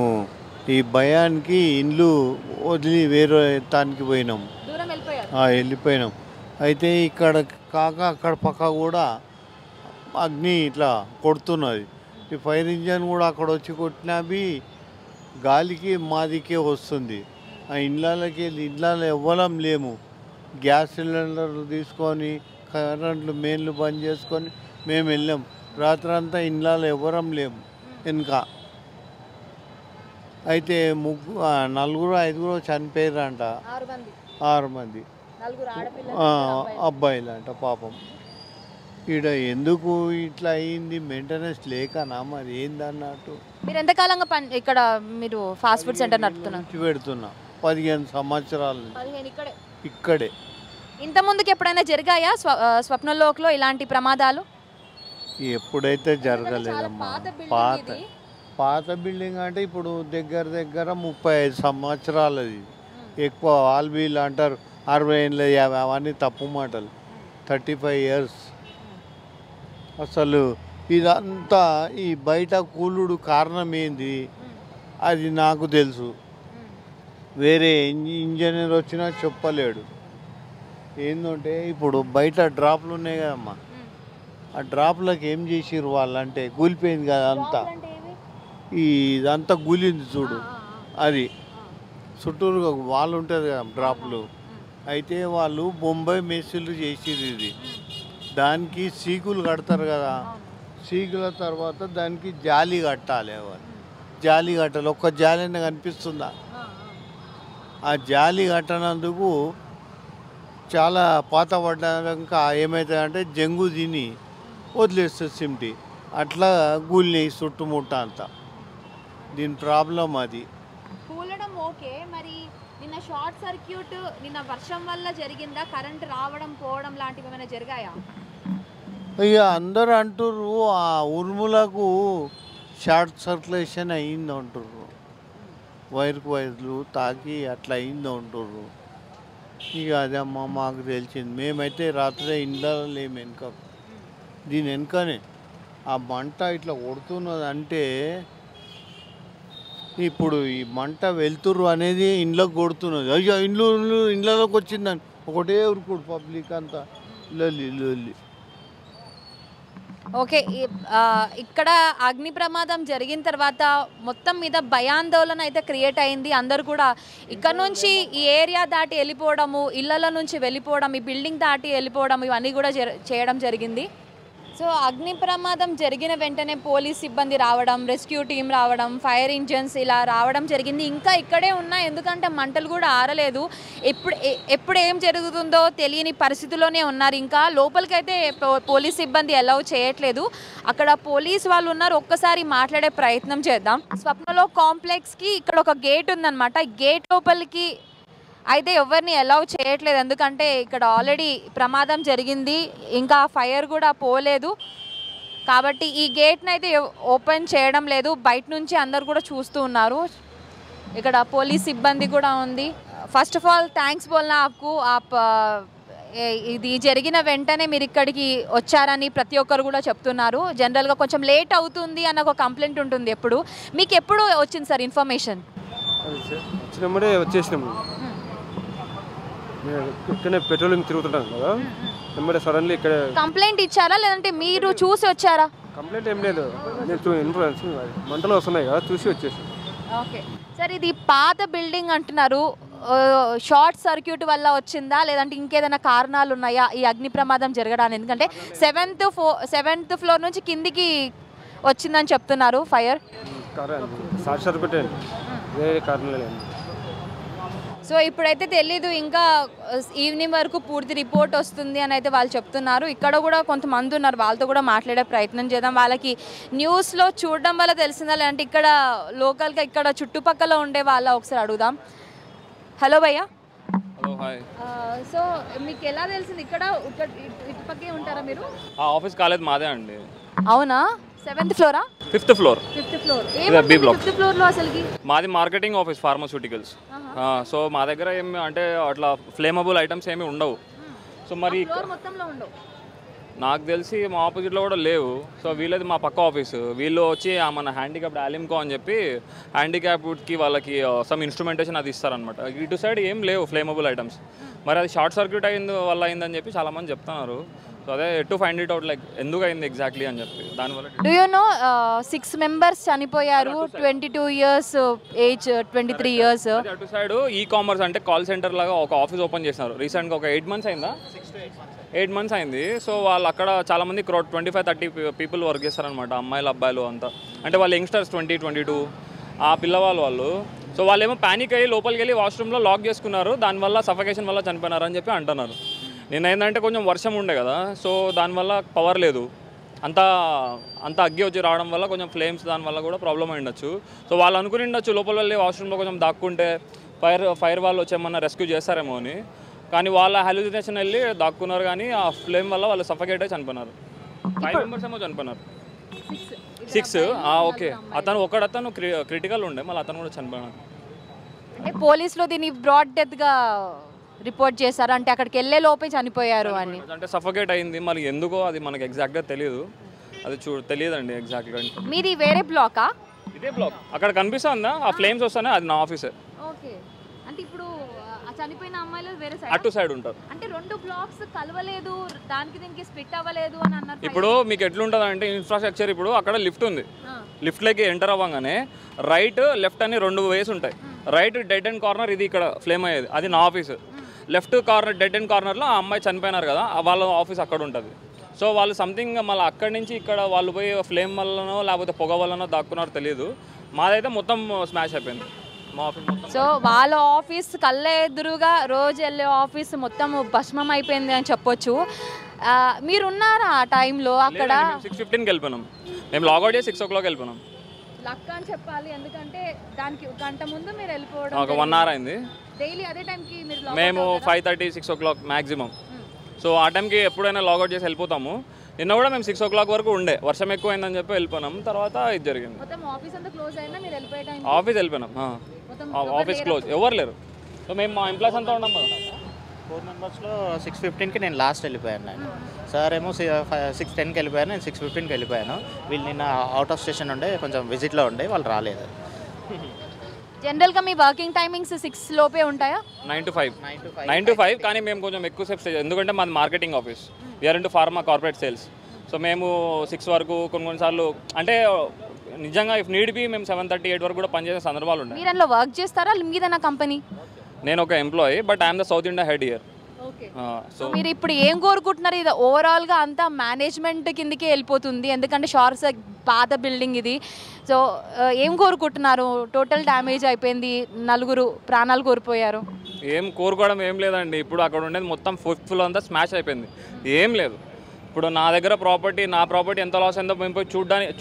ఈ భయానికి ఇల్లు వదిలి వేరే తానికి పోయినాం, వెళ్ళిపోయినాం. అయితే ఇక్కడ కాక అక్కడ పక్క కూడా అగ్ని ఇట్లా కొడుతున్నది. ఈ ఫైర్ ఇంజన్ కూడా అక్కడ వచ్చి కొట్టినవి గాలికి మాదికే వస్తుంది. ఆ ఇళ్ళకి ఇళ్ళలో ఇవ్వడం లేము. గ్యాస్ సిలిండర్లు తీసుకొని కరెంట్లు మెయిన్లు బంద్ చేసుకొని మేము వెళ్ళాం. రాత్రంతా ఇళ్ళలో ఇవ్వడం లేము వెనుక. అయితే నలుగురు ఐదుగురు చనిపోయారంట, 6 మంది అబ్బాయిలు అంట. పాపం ఈడ ఎందుకు ఇట్లా అయింది, మెయింటెనెన్స్ లేకనా మరి ఏందన్నట్టు. మీరు ఎంతకాలంగా ఇక్కడ మీరు ఫాస్ట్ ఫుడ్ సెంటర్ నడుపుతున్నారు? పెడుతున్నా 15 సంవత్సరాలు ఇక్కడే. ఇంత ముందుకు ఎప్పుడైనా జరిగాయా స్వప్నలోక్లో ఇలాంటి ప్రమాదాలు? ఎప్పుడైతే జరగలేదమ్మా. పాత బిల్డింగ్ అంటే ఇప్పుడు దగ్గర 35 సంవత్సరాలది. ఎక్కువ ఆల్బీలు అంటారు 60 ఏళ్ళ 50, అవన్నీ తప్పు మాటలు. 35 ఇయర్స్. అసలు ఇదంతా ఈ బయట కూలుడు కారణం ఏంది అది నాకు తెలుసు. వేరే ఇంజనీర్ వచ్చినా చెప్పలేడు. ఏంటంటే ఇప్పుడు బయట డ్రాప్లు ఉన్నాయి కదమ్మా, ఆ డ్రాప్లకు ఏం చేసిర్రు వాళ్ళంటే కూలిపోయింది కదా అంతా. ఇదంతా కూలింది చూడు, అది చుట్టూరుగా వాళ్ళు ఉంటుంది కదా డ్రాప్లు. అయితే వాళ్ళు బొంబాయి మేస్త్రీలు చేసిర్రు ఇది. దానికి సీకులు కడతారు కదా, సీకుల తర్వాత దానికి జాలి కట్టాలి. జాలి కట్టాలి. ఒక్క జాలి అయినా కనిపిస్తుందా? ఆ జాలి కట్టనందుకు చాలా పాత పడ్డాక ఏమవుతుందంటే జంగు తిని వదిలేస్తుంది సిమ్టి. అట్లా గూలినాయి చుట్టుముట్ట అంతా. దీని ప్రాబ్లం అది. కూలడం ఓకే, మరి నిన్న షార్ట్ సర్క్యూట్ నిన్న వర్షం వల్ల జరిగిందా? కరెంట్ రావడం పోవడం లాంటివి ఏమైనా జరిగాయా? ఇక అందరు అంటుర్రు ఆ ఉరుములకు షార్ట్ సర్క్యులేషన్ అయింది అంటుర్రు, వైర్లు తాకి అట్లా అయింది అంటుర్రు. ఇక అదమ్మా మాకు తెలిసింది. మేమైతే రాత్రి ఇంట్లో లేము వెనుక, దీని వెనుకనే ఆ మంట ఇట్లా కొడుతున్నది. అంటే ఇప్పుడు ఈ మంట వెళ్తుర్రు అనేది ఇంట్లోకి కొడుతున్నది. అయ్యో ఇంట్లోకి వచ్చిందని ఒకటే ఉరుకుడు పబ్లిక్ అంతా లొల్లి. ఓకే, ఇక్కడ అగ్ని ప్రమాదం జరిగిన తర్వాత మొత్తం మీద భయాందోళన అయితే క్రియేట్ అయింది. అందరు కూడా ఇక్కడ నుంచి ఈ ఏరియా దాటి వెళ్ళిపోవడము, ఇళ్లలో నుంచి వెళ్ళిపోవడం, ఈ బిల్డింగ్ దాటి వెళ్ళిపోవడం, ఇవన్నీ కూడా చేయడం జరిగింది. సో అగ్ని ప్రమాదం జరిగిన వెంటనే పోలీస్ సిబ్బంది రావడం, రెస్క్యూ టీం రావడం, ఫైర్ ఇంజన్స్ ఇలా రావడం జరిగింది. ఇంకా ఇక్కడే ఉన్నా, ఎందుకంటే మంటలు కూడా ఆరలేదు. ఎప్పుడు ఏం జరుగుతుందో తెలియని పరిస్థితిలోనే ఉన్నారు. ఇంకా లోపలికైతే పోలీస్ సిబ్బంది అలౌ చేయట్లేదు. అక్కడ పోలీస్ వాళ్ళు ఉన్నారు, ఒక్కసారి మాట్లాడే ప్రయత్నం చేద్దాం. స్వప్నలో కాంప్లెక్స్కి ఇక్కడ ఒక గేట్ ఉందన్నమాట. గేట్ లోపలికి అయితే ఎవరిని అలౌ చేయట్లేదు, ఎందుకంటే ఇక్కడ ఆల్రెడీ ప్రమాదం జరిగింది, ఇంకా ఫైర్ కూడా పోలేదు. కాబట్టి ఈ గేట్ని అయితే ఓపెన్ చేయడం లేదు. బయట నుంచి అందరు కూడా చూస్తూ ఉన్నారు. ఇక్కడ పోలీస్ సిబ్బంది కూడా ఉంది. ఫస్ట్ ఆఫ్ ఆల్ థ్యాంక్స్ బోల్నా ఆప్కు, ఇది జరిగిన వెంటనే మీరు ఇక్కడికి వచ్చారని ప్రతి ఒక్కరు కూడా చెప్తున్నారు. జనరల్గా కొంచెం లేట్ అవుతుంది అన్న ఒక కంప్లైంట్ ఉంటుంది ఎప్పుడు. మీకు ఎప్పుడు వచ్చింది సార్ ఇన్ఫర్మేషన్? వచ్చినప్పుడే వచ్చేసినాము. ఇక్కడనే పెట్రోలింగ్ తిరుగుతుంటాం కదా, వెంబడే సడన్లీ ఇక్కడ కంప్లైంట్ ఇచ్చారా లేదంటే మీరు చూసి వచ్చారా? కంప్లైంట్ ఏం లేదు, నేను ఇన్ఫ్లుయెన్స్ మంటలు వస్తున్నాయి కదా చూసి వచ్చేసి. ఓకే సార్, ఇది పాత బిల్డింగ్ అంటున్నారు, షార్ట్ సర్క్యూట్ వల్ల వచ్చిందా లేదంటే ఇంకేదైనా కారణాలు ఉన్నాయా ఈ అగ్ని ప్రమాదం జరగడానికి? ఎందుకంటే 7th ఫ్లోర్ నుంచి కిందికి వచ్చిందని చెప్తున్నారు ఫైర్. షార్ట్ సర్క్యూట్ వేరే కారణాలు లేదు. సో ఇప్పుడైతే తెలీదు, ఇంకా ఈవినింగ్ వరకు పూర్తి రిపోర్ట్ వస్తుంది అని అయితే వాళ్ళు చెప్తున్నారు. ఇక్కడ కూడా కొంతమంది ఉన్నారు, వాళ్ళతో కూడా మాట్లాడే ప్రయత్నం చేద్దాం. వాళ్ళకి న్యూస్లో చూడడం వల్ల తెలిసిందా లేదంటే ఇక్కడ లోకల్గా ఇక్కడ చుట్టుపక్కల ఉండే వాళ్ళ ఒకసారి అడుగుదాం. హలో భయ్యా. Hello, hi. సో మీకు ఎలా తెలిసింది? ఇక్కడ ఇటుపక్కే ఉంటారా మీరు? ఆఫీస్ కాలేదు మాదే అండి. అవునా? 7th flora? 5th floor. 5th floor. B block. 5th floor లో అసలుకి మాది మార్కెటింగ్ ఆఫీస్ ఫార్మాస్యూటికల్స్. సో మా దగ్గర ఏమి అంటే అట్లా ఫ్లేమబుల్ ఐటమ్స్ ఏమి ఉండవు. సో మరి ఫ్లోర్ మొత్తంలో ఉండవు. నాకు తెలిసి మా ఆపోజిట్లో కూడా లేవు. సో వీళ్ళది మా పక్క ఆఫీసు. వీళ్ళు వచ్చి మన హ్యాండిక్యాప్డ్ ఆలిమ్కో అని చెప్పి హ్యాండిక్యాప్డ్కి వాళ్ళకి సమ్ ఇన్స్ట్రుమెంటేషన్ అది ఇస్తారనమాట. ఇటు సైడ్ ఏం లేవు ఫ్లేమబుల్ ఐటమ్స్. మరి అది షార్ట్ సర్క్యూట్ వల్ల అయిందని చెప్పి చాలామంది చెప్తున్నారు. సో అదే to find it out like ఎందుకు అయింది ఎగ్జాక్ట్లీ అని చెప్పి దానివల్ల. డూ యూ నో 6 members చనిపోయారు, 22 years ఏజ్, 23 years. అటు సైడ్ ఈ కామర్స్ అంటే కాల్ సెంటర్ లాగా ఒక ఆఫీస్ ఓపెన్ చేసినారు రీసెంట్గా. ఒక 8 months అయిందా? 8 months అయింది. సో వాళ్ళు అక్కడ చాలామంది 25-30 people వర్క్ చేస్తారనమాట, అమ్మాయిలు అబ్బాయిలు అంతా. అంటే వాళ్ళు యంగ్స్టర్స్ 20-22 ఆ పిల్లవాళ్ళు. సో వాళ్ళేమో ప్యానిక్ అయ్యి లోపలికి వెళ్ళి వాష్రూమ్లో లాక్ చేసుకున్నారు. దానివల్ల సఫకేషన్ వల్ల చనిపోయినారు అని చెప్పి అంటున్నారు. నేను ఏంటంటే కొంచెం వర్షం ఉండే కదా, సో దానివల్ల పవర్ లేదు, అంత అగ్గి వచ్చి రావడం వల్ల కొంచెం ఫ్లేమ్స్ దానివల్ల కూడా ప్రాబ్లం అయి ఉండొచ్చు. సో వాళ్ళు అనుకుని ఉండొచ్చు లోపల వెళ్ళి వాష్రూమ్లో కొంచెం దాక్కుంటే ఫైర్ వాళ్ళు వచ్చేమన్నా రెస్క్యూ చేస్తారేమో అని. కానీ వాళ్ళ హాలుసినేషన్ వెళ్ళి దాక్కున్నారు, కానీ ఆ ఫ్లేమ్ వల్ల వాళ్ళు సఫకేట్ అయి చనిపోయినారు. 5 members ఏమో చనిపోయినారు. 6 ఓకే. ఒకడతను క్రిటికల్ ఉండే, మళ్ళీ అతను కూడా చనిపోయినారు. అంటే పోలీసులు దీన్ని బ్రాడ్ డెత్గా రిపోర్ట్ చేశారు, అంటే అక్కడికి వెళ్ళే లోపే చనిపోయారు అని. అంటే సఫకేట్ అయింది, మరి ఎందుకో అది మనకి ఎగ్జాక్ట్గా తెలియదు. అది తెలియదండి ఎగ్జాక్ట్గా. మీది వేరే బ్లాకా? ఇదే బ్లాక్. అక్కడ కనిపిస్తుందా ఆ ఫ్లేమ్స్ వస్తానే, అది నా ఆఫీసే. ఓకే. అంటే ఇప్పుడు చనిపోయిన అమ్మాయిలు వేరే సైడ్, అటు సైడ్ ఉంటారు. అంటే 2 blocks కలవలేదు, దానికి దీనికి స్ప్లిట్ అవ్వలేదు అని అన్నారు. ఇప్పుడు మీకు ఎట్లుంటుంది అంటే ఇన్ఫ్రాస్ట్రక్చర్, ఇప్పుడు అక్కడ లిఫ్ట్ ఉంది, లిఫ్ట్లోకి ఎంటర్ అవ్వగానే రైట్ లెఫ్ట్ అని 2 ways ఉంటాయి. రైట్ డెడ్ అండ్ కార్నర్, ఇది ఇక్కడ ఫ్లేమ్ అయ్యేది, అది నా office. Left corner dead and కార్నర్లో ఆ అమ్మాయి చనిపోయినారు కదా, వాళ్ళ ఆఫీస్ అక్కడ ఉంటుంది. సో వాళ్ళు సంథింగ్ మళ్ళీ అక్కడి నుంచి ఇక్కడ వాళ్ళు పోయి ఫ్లేమ్ వల్లనో లేకపోతే పొగ వల్లనో దాక్కున్నారో తెలియదు. మాదైతే మొత్తం స్మాష్ అయిపోయింది మా ఆఫీస్ మొత్తం. సో వాళ్ళ ఆఫీస్ కళ్ళ ఎదురుగా రోజు వెళ్ళే ఆఫీస్ మొత్తం భస్మం అయిపోయింది అని చెప్పొచ్చు. మీరున్నారా ఆ టైంలో అక్కడ? 6:15కి వెళ్ళిపోయినాం మేము, లాగౌట్ చేసి 6 o'clock వెళ్ళిపోయినాం. లక్ అని చెప్పాలి, ఎందుకంటే దానికి 1 గంట ముందు మీరు వెళ్ళిపోవడం. ఒక 1 hour అయింది. డైలీ అదే టైంకి మీరు? మేము 5:30, 6 o'clock మ్యాక్సిమం. సో ఆ టైంకి ఎప్పుడైనా లాగౌట్ చేసి వెళ్ళిపోతాము. నిన్న కూడా మేము 6 o'clock వరకు ఉండే, వర్షం ఎక్కువ అయిందని చెప్పి వెళ్ళిపోయినాం. తర్వాత ఇది జరిగింది. ఆఫీస్ వెళ్ళిపోయినాం, ఆఫీస్ క్లోజ్, ఎవరు లేరు. సో మేము మా ఎంప్లాయీస్ అంతా ఉన్నాం కదా. 4 members 6:15కి నేను లాస్ట్ వెళ్ళిపోయాను. నేను సార్ ఏమో 6:10కి వెళ్ళిపోయాను, నేను 6:15కి వెళ్ళిపోయాను. వీళ్ళు నిన్న అవుట్ ఆఫ్ స్టేషన్ ఉండే, కొంచెం విజిట్లో ఉండే, వాళ్ళు రాలేదు. జనరల్గా మీ వర్కింగ్ టైమింగ్స్ 6 లోపే ఉంటాయా? 9 to 5. కానీ మేము కొంచెం ఎక్కువసేపు స్టే, ఎందుకంటే మాది marketing office, we are into pharma corporate sales. So మేము 6 వరకు కొన్నిసార్లు అంటే నిజంగా ఇఫ్ నీడ్ బి మేము 7:30, 8 వరకు కూడా పనిచేసే సందర్భాలు ఉన్నాయి. మీరు అందులో వర్క్ చేస్తారా మీదన్న కంపెనీ? నేను ఒక employee, but I'm the south India head here. So మీరు ఇప్పుడు ఏం కోరుకుంటున్నారు? ఇది ఓవరాల్గా అంతా మేనేజ్మెంట్ కిందకే వెళ్ళిపోతుంది, ఎందుకంటే షార్స్ పాత బిల్డింగ్ ఇది. సో ఏం కోరుకుంటున్నారు? టోటల్ డ్యామేజ్ అయిపోయింది, 4 ప్రాణాలు కోల్పోయారు. ఏం కోరుకోవడం ఏం లేదండి. ఇప్పుడు అక్కడ ఉండేది మొత్తం 5th floor అంతా స్మాష్ అయిపోయింది, ఏం లేదు. ఇప్పుడు నా దగ్గర నా ప్రాపర్టీ ఎంత లాస్ అయిందో మేము పోయి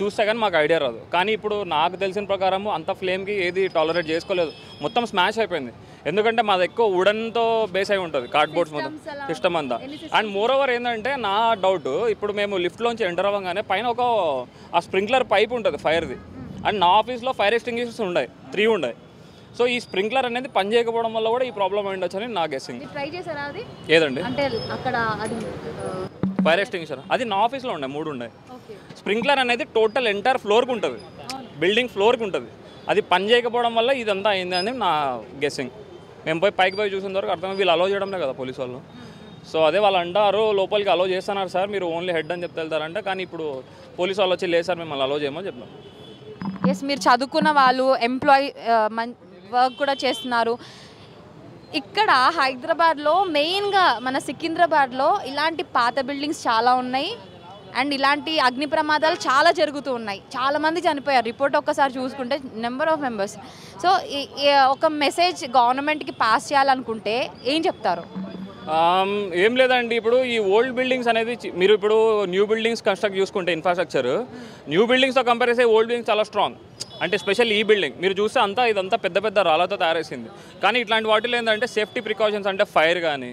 చూస్తే కానీ మాకు ఐడియా రాదు. కానీ ఇప్పుడు నాకు తెలిసిన ప్రకారం అంత ఫ్లేమ్కి ఏది టాలరేట్ చేసుకోలేదు, మొత్తం స్మాష్ అయిపోయింది. ఎందుకంటే మాది ఎక్కువ వుడన్తో బేస్ అయి ఉంటుంది, కార్డ్బోర్డ్స్ మొత్తం సిస్టమ్ అంతా. అండ్ మోర్ ఓవర్ ఏంటంటే నా డౌట్, ఇప్పుడు మేము లిఫ్ట్లోంచి ఎంటర్ అవ్వగానే పైన ఆ స్ప్రింక్లర్ పైప్ ఉంటుంది ఫైర్ది. అండ్ నా ఆఫీస్లో ఫైర్ ఎక్స్టింగ్విషర్స్ ఉన్నాయి, 3 ఉన్నాయి. సో ఈ స్ప్రింక్లర్ అనేది పని చేయకపోవడం వల్ల కూడా ఈ ప్రాబ్లం అయ్యిండొచ్చు అని నా గెస్సింగ్. ఏదండి ఫైర్ ఎక్స్టింగ్విషర్? అది నా ఆఫీస్లో ఉన్నాయి, 3 ఉన్నాయి. స్ప్రింక్లర్ అనేది టోటల్ ఎంటైర్ ఫ్లోర్కి ఉంటుంది, బిల్డింగ్ ఫ్లోర్కి ఉంటుంది. అది పని చేయకపోవడం వల్ల ఇదంతా అయింది అని నా గెస్సింగ్. మేము పైకి పోయి చూసిన వరకు అర్థం, వీళ్ళు అలో చేయడంలే కదా పోలీసు వాళ్ళు. సో అదే వాళ్ళు అంటారు లోపలికి అలో చేస్తున్నారు సార్, మీరు ఓన్లీ హెడ్ అని చెప్తే వెళ్తారంటే. కానీ ఇప్పుడు పోలీసు వాళ్ళు వచ్చి లేదు సార్ మిమ్మల్ని అలో చేయమని చెప్పినాం. ఎస్, మీరు చదువుకున్న వాళ్ళు, ఎంప్లాయీ వర్క్ కూడా చేస్తున్నారు. ఇక్కడ హైదరాబాద్లో మెయిన్గా మన సికింద్రాబాద్లో ఇలాంటి పాత బిల్డింగ్స్ చాలా ఉన్నాయి. అండ్ ఇలాంటి అగ్ని ప్రమాదాలు చాలా జరుగుతూ ఉన్నాయి, చాలామంది చనిపోయారు. రిపోర్ట్ ఒక్కసారి చూసుకుంటే నెంబర్ ఆఫ్ మెంబర్స్. సో ఒక మెసేజ్ గవర్నమెంట్కి పాస్ చేయాలనుకుంటే ఏం చెప్తారు? ఏం లేదండి, ఇప్పుడు ఈ ఓల్డ్ బిల్డింగ్స్ అనేది మీరు ఇప్పుడు న్యూ బిల్డింగ్స్ కన్స్ట్రక్ట్ చూసుకుంటే ఇన్ఫ్రాస్ట్రక్చర్ న్యూ బిల్డింగ్స్తో కంపేర్ చేస్తే ఓల్డ్ బిల్డింగ్స్ చాలా స్ట్రాంగ్. అంటే స్పెషల్ ఈ బిల్డింగ్ మీరు చూస్తే ఇదంతా పెద్ద పెద్ద రాళ్ళతో తయారేసింది. కానీ ఇట్లాంటి వాటిలో ఏంటంటే సేఫ్టీ ప్రికాషన్స్ అంటే ఫైర్ కానీ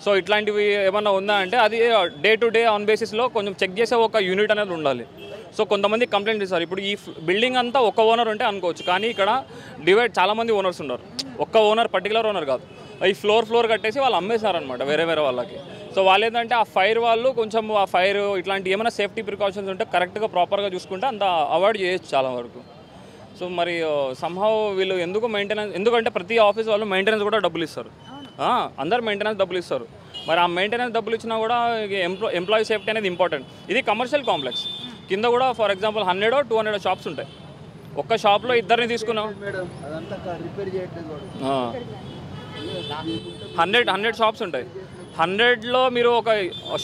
సో ఇట్లాంటివి ఏమన్నా ఉందా అంటే అది డే టు డే ఆన్ బేసిస్లో కొంచెం చెక్ చేసే ఒక యూనిట్ అనేది ఉండాలి. సో కొంతమంది కంప్లైంట్ ఇస్తారు. ఇప్పుడు ఈ బిల్డింగ్ అంతా ఒక ఓనర్ ఉంటే అనుకోవచ్చు, కానీ ఇక్కడ డివైడ్ చాలామంది ఓనర్స్ ఉన్నారు. ఒక్క ఓనర్ పర్టికులర్ ఓనర్ కాదు, ఈ ఫ్లోర్ కట్టేసి వాళ్ళు అమ్మేశారనమాట వేరే వాళ్ళకి. సో వాళ్ళు ఏంటంటే ఆ ఫైర్ వాళ్ళు కొంచెం ఆ ఫైర్ ఇట్లాంటి ఏమైనా సేఫ్టీ ప్రికాషన్స్ ఉంటే కరెక్ట్గా ప్రాపర్గా చూసుకుంటే అంత అవాయిడ్ చేయొచ్చు చాలా వరకు. సో మరి సంహౌ వీళ్ళు ఎందుకు మెయింటెనెన్స్, ఎందుకంటే ప్రతి ఆఫీస్ వాళ్ళు మెయింటెనెన్స్ కూడా డబ్బులు ఇస్తారు, అందరు మెయింటెనెన్స్ డబ్బులు ఇస్తారు. మరి ఆ మెయింటెనెన్స్ డబ్బులు ఇచ్చినా కూడా ఎంప్లాయీ సేఫ్టీ అనేది ఇంపార్టెంట్. ఇది కమర్షియల్ కాంప్లెక్స్, కింద కూడా ఫర్ ఎగ్జాంపుల్ 100-200 షాప్స్ ఉంటాయి. ఒక్క షాప్లో ఇద్దరిని తీసుకున్నాం, 100 షాప్స్ ఉంటాయి. 100లో మీరు ఒక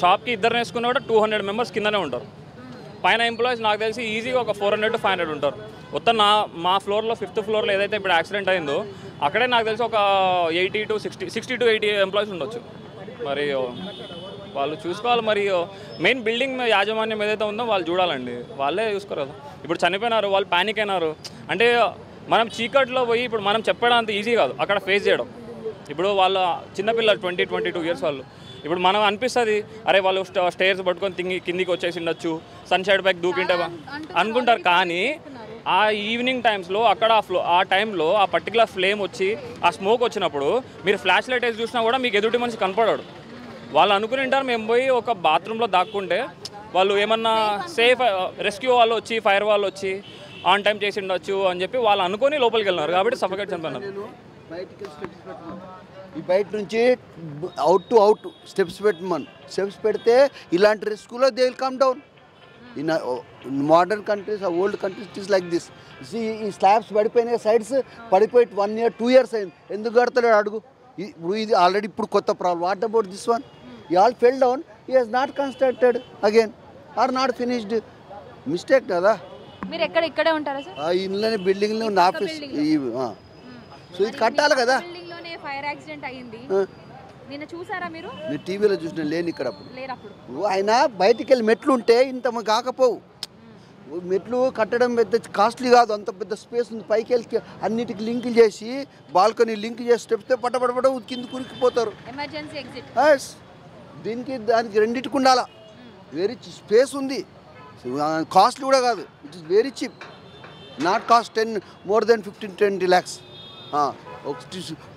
షాప్కి ఇద్దరిని వేసుకున్నా కూడా 200 మెంబర్స్ కిందనే ఉంటారు. పైన ఎంప్లాయీస్ నాకు తెలిసి ఈజీగా ఒక 400-500 ఉంటారు. మొత్తం మా ఫ్లోర్లో 5th ఫ్లోర్లో ఏదైతే ఇప్పుడు యాక్సిడెంట్ అయిందో అక్కడే నాకు తెలిసి ఒక 60-80 ఎంప్లాయీస్ ఉండొచ్చు. మరి వాళ్ళు చూసుకోవాలి. మరి మెయిన్ బిల్డింగ్ యాజమాన్యం ఏదైతే ఉందో వాళ్ళు చూడాలండి, వాళ్ళే చూసుకోరు కదా. ఇప్పుడు చనిపోయినారు, వాళ్ళు ప్యానిక్ అయినారు అంటే మనం చీకట్లో పోయి ఇప్పుడు మనం చెప్పడం అంత ఈజీ కాదు, అక్కడ ఫేస్ చేయడం. ఇప్పుడు వాళ్ళ చిన్నపిల్లలు 20-22 ఇయర్స్ వాళ్ళు, ఇప్పుడు మనం అనిపిస్తుంది అరే వాళ్ళు స్టేర్స్ పట్టుకొని కిందికి వచ్చేసి ఉండొచ్చు, సన్షైడ్ బ్యాక్ దూకింటే అనుకుంటారు. కానీ ఆ ఈవినింగ్ టైమ్స్లో అక్కడ ఆ టైంలో ఆ పర్టికులర్ ఫ్లేమ్ వచ్చి ఆ స్మోక్ వచ్చినప్పుడు మీరు ఫ్లాష్ లైట్ వేసి చూసినా కూడా మీకు ఎదుటి మనిషి కనపడాడు. వాళ్ళు అనుకుని ఉంటారు మేము పోయి ఒక బాత్రూంలో దాక్కుంటే వాళ్ళు ఏమన్నా సేఫ్ రెస్క్యూ వాళ్ళు వచ్చి ఫైర్ వాళ్ళు వచ్చి ఆన్ టైం చేసి ఉండొచ్చు అని చెప్పి వాళ్ళు అనుకొని లోపలికి వెళ్ళినారు, కాబట్టి సఫోకేట్ చనిపోయినారు. ఈ బయట నుంచి అవుట్ స్టెప్స్ పెట్టమని, స్టెప్స్ పెడితే ఇలాంటి రిస్కులో they will come down. In modern countries, old countries it is like this. ఈ స్లాబ్స్ పడిపోయినాయి, సైడ్స్ పడిపోయి 1 year 2 years అయింది. ఎందుకు కడతలేడు అడుగు. ఇప్పుడు ఇది ఆల్రెడీ ఇప్పుడు కొత్త problem. What about this one? ఈ all fell down, he has not constructed again or not finished. Mistake కదా. మీరు ఇక్కడే ఉంటారా సార్? ఆ ఇంట్లోనే బిల్డింగ్లో ఉన్న ఆఫీస్. సో ఇది కట్టాలి కదా. బిల్డింగ్లోనే ఫైర్ యాక్సిడెంట్ అయ్యింది, నిన్న చూసారా మీరు? నేను టీవీలో చూసిన, లేని ఇక్కడ అప్పుడు. ఆయన బయటికి వెళ్ళి మెట్లు ఉంటే ఇంత కాకపోవు. మెట్లు కట్టడం పెద్ద కాస్ట్లీ కాదు, అంత పెద్ద స్పేస్ ఉంది. పైకి వెళ్ళి అన్నిటికి లింక్ చేసి బాల్కనీ లింక్ చేసి స్టెప్స్ పడపడపడ కింద కురికిపోతారు. ఎమర్జెన్సీ ఎగ్జిట్ దానికి రెండింటికి ఉండాలా. వెరీ స్పేస్ ఉంది, కాస్ట్లీ కూడా కాదు. It is very cheap, not cost more than 15-20 lakhs.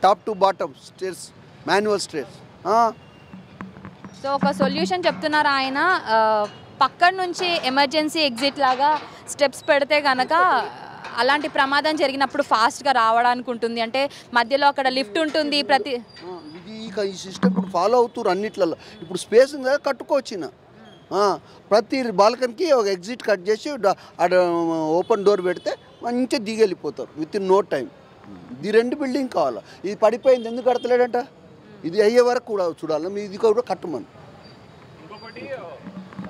Top to bottom stairs, manual stairs. So ఒక సొల్యూషన్ చెప్తున్నారు ఆయన, పక్కన నుంచి ఎమర్జెన్సీ ఎగ్జిట్ లాగా స్టెప్స్ పెడితే కనుక అలాంటి ప్రమాదం జరిగినప్పుడు ఫాస్ట్గా రావడానికి ఉంటుంది. అంటే మధ్యలో అక్కడ లిఫ్ట్ ఉంటుంది. ఈ సిస్టమ్ ఇప్పుడు ఫాలో అవుతారు అన్నిట్లలో. ఇప్పుడు స్పేస్ ఉంది కదా, కట్టుకోవచ్చిన ప్రతి బాల్కనీకి ఒక ఎగ్జిట్ కట్ చేసి ఓపెన్ డోర్ పెడితే మంచిగా దిగెళ్ళిపోతారు విత్ ఇన్ నో టైం. ఇది 2 బిల్డింగ్ కావాలా. ఇది పడిపోయింది, ఎందుకు కడతలేడంట? ఇది అయ్యే వరకు కూడా చూడాలి. మీ ఇది కూడా కట్టమని.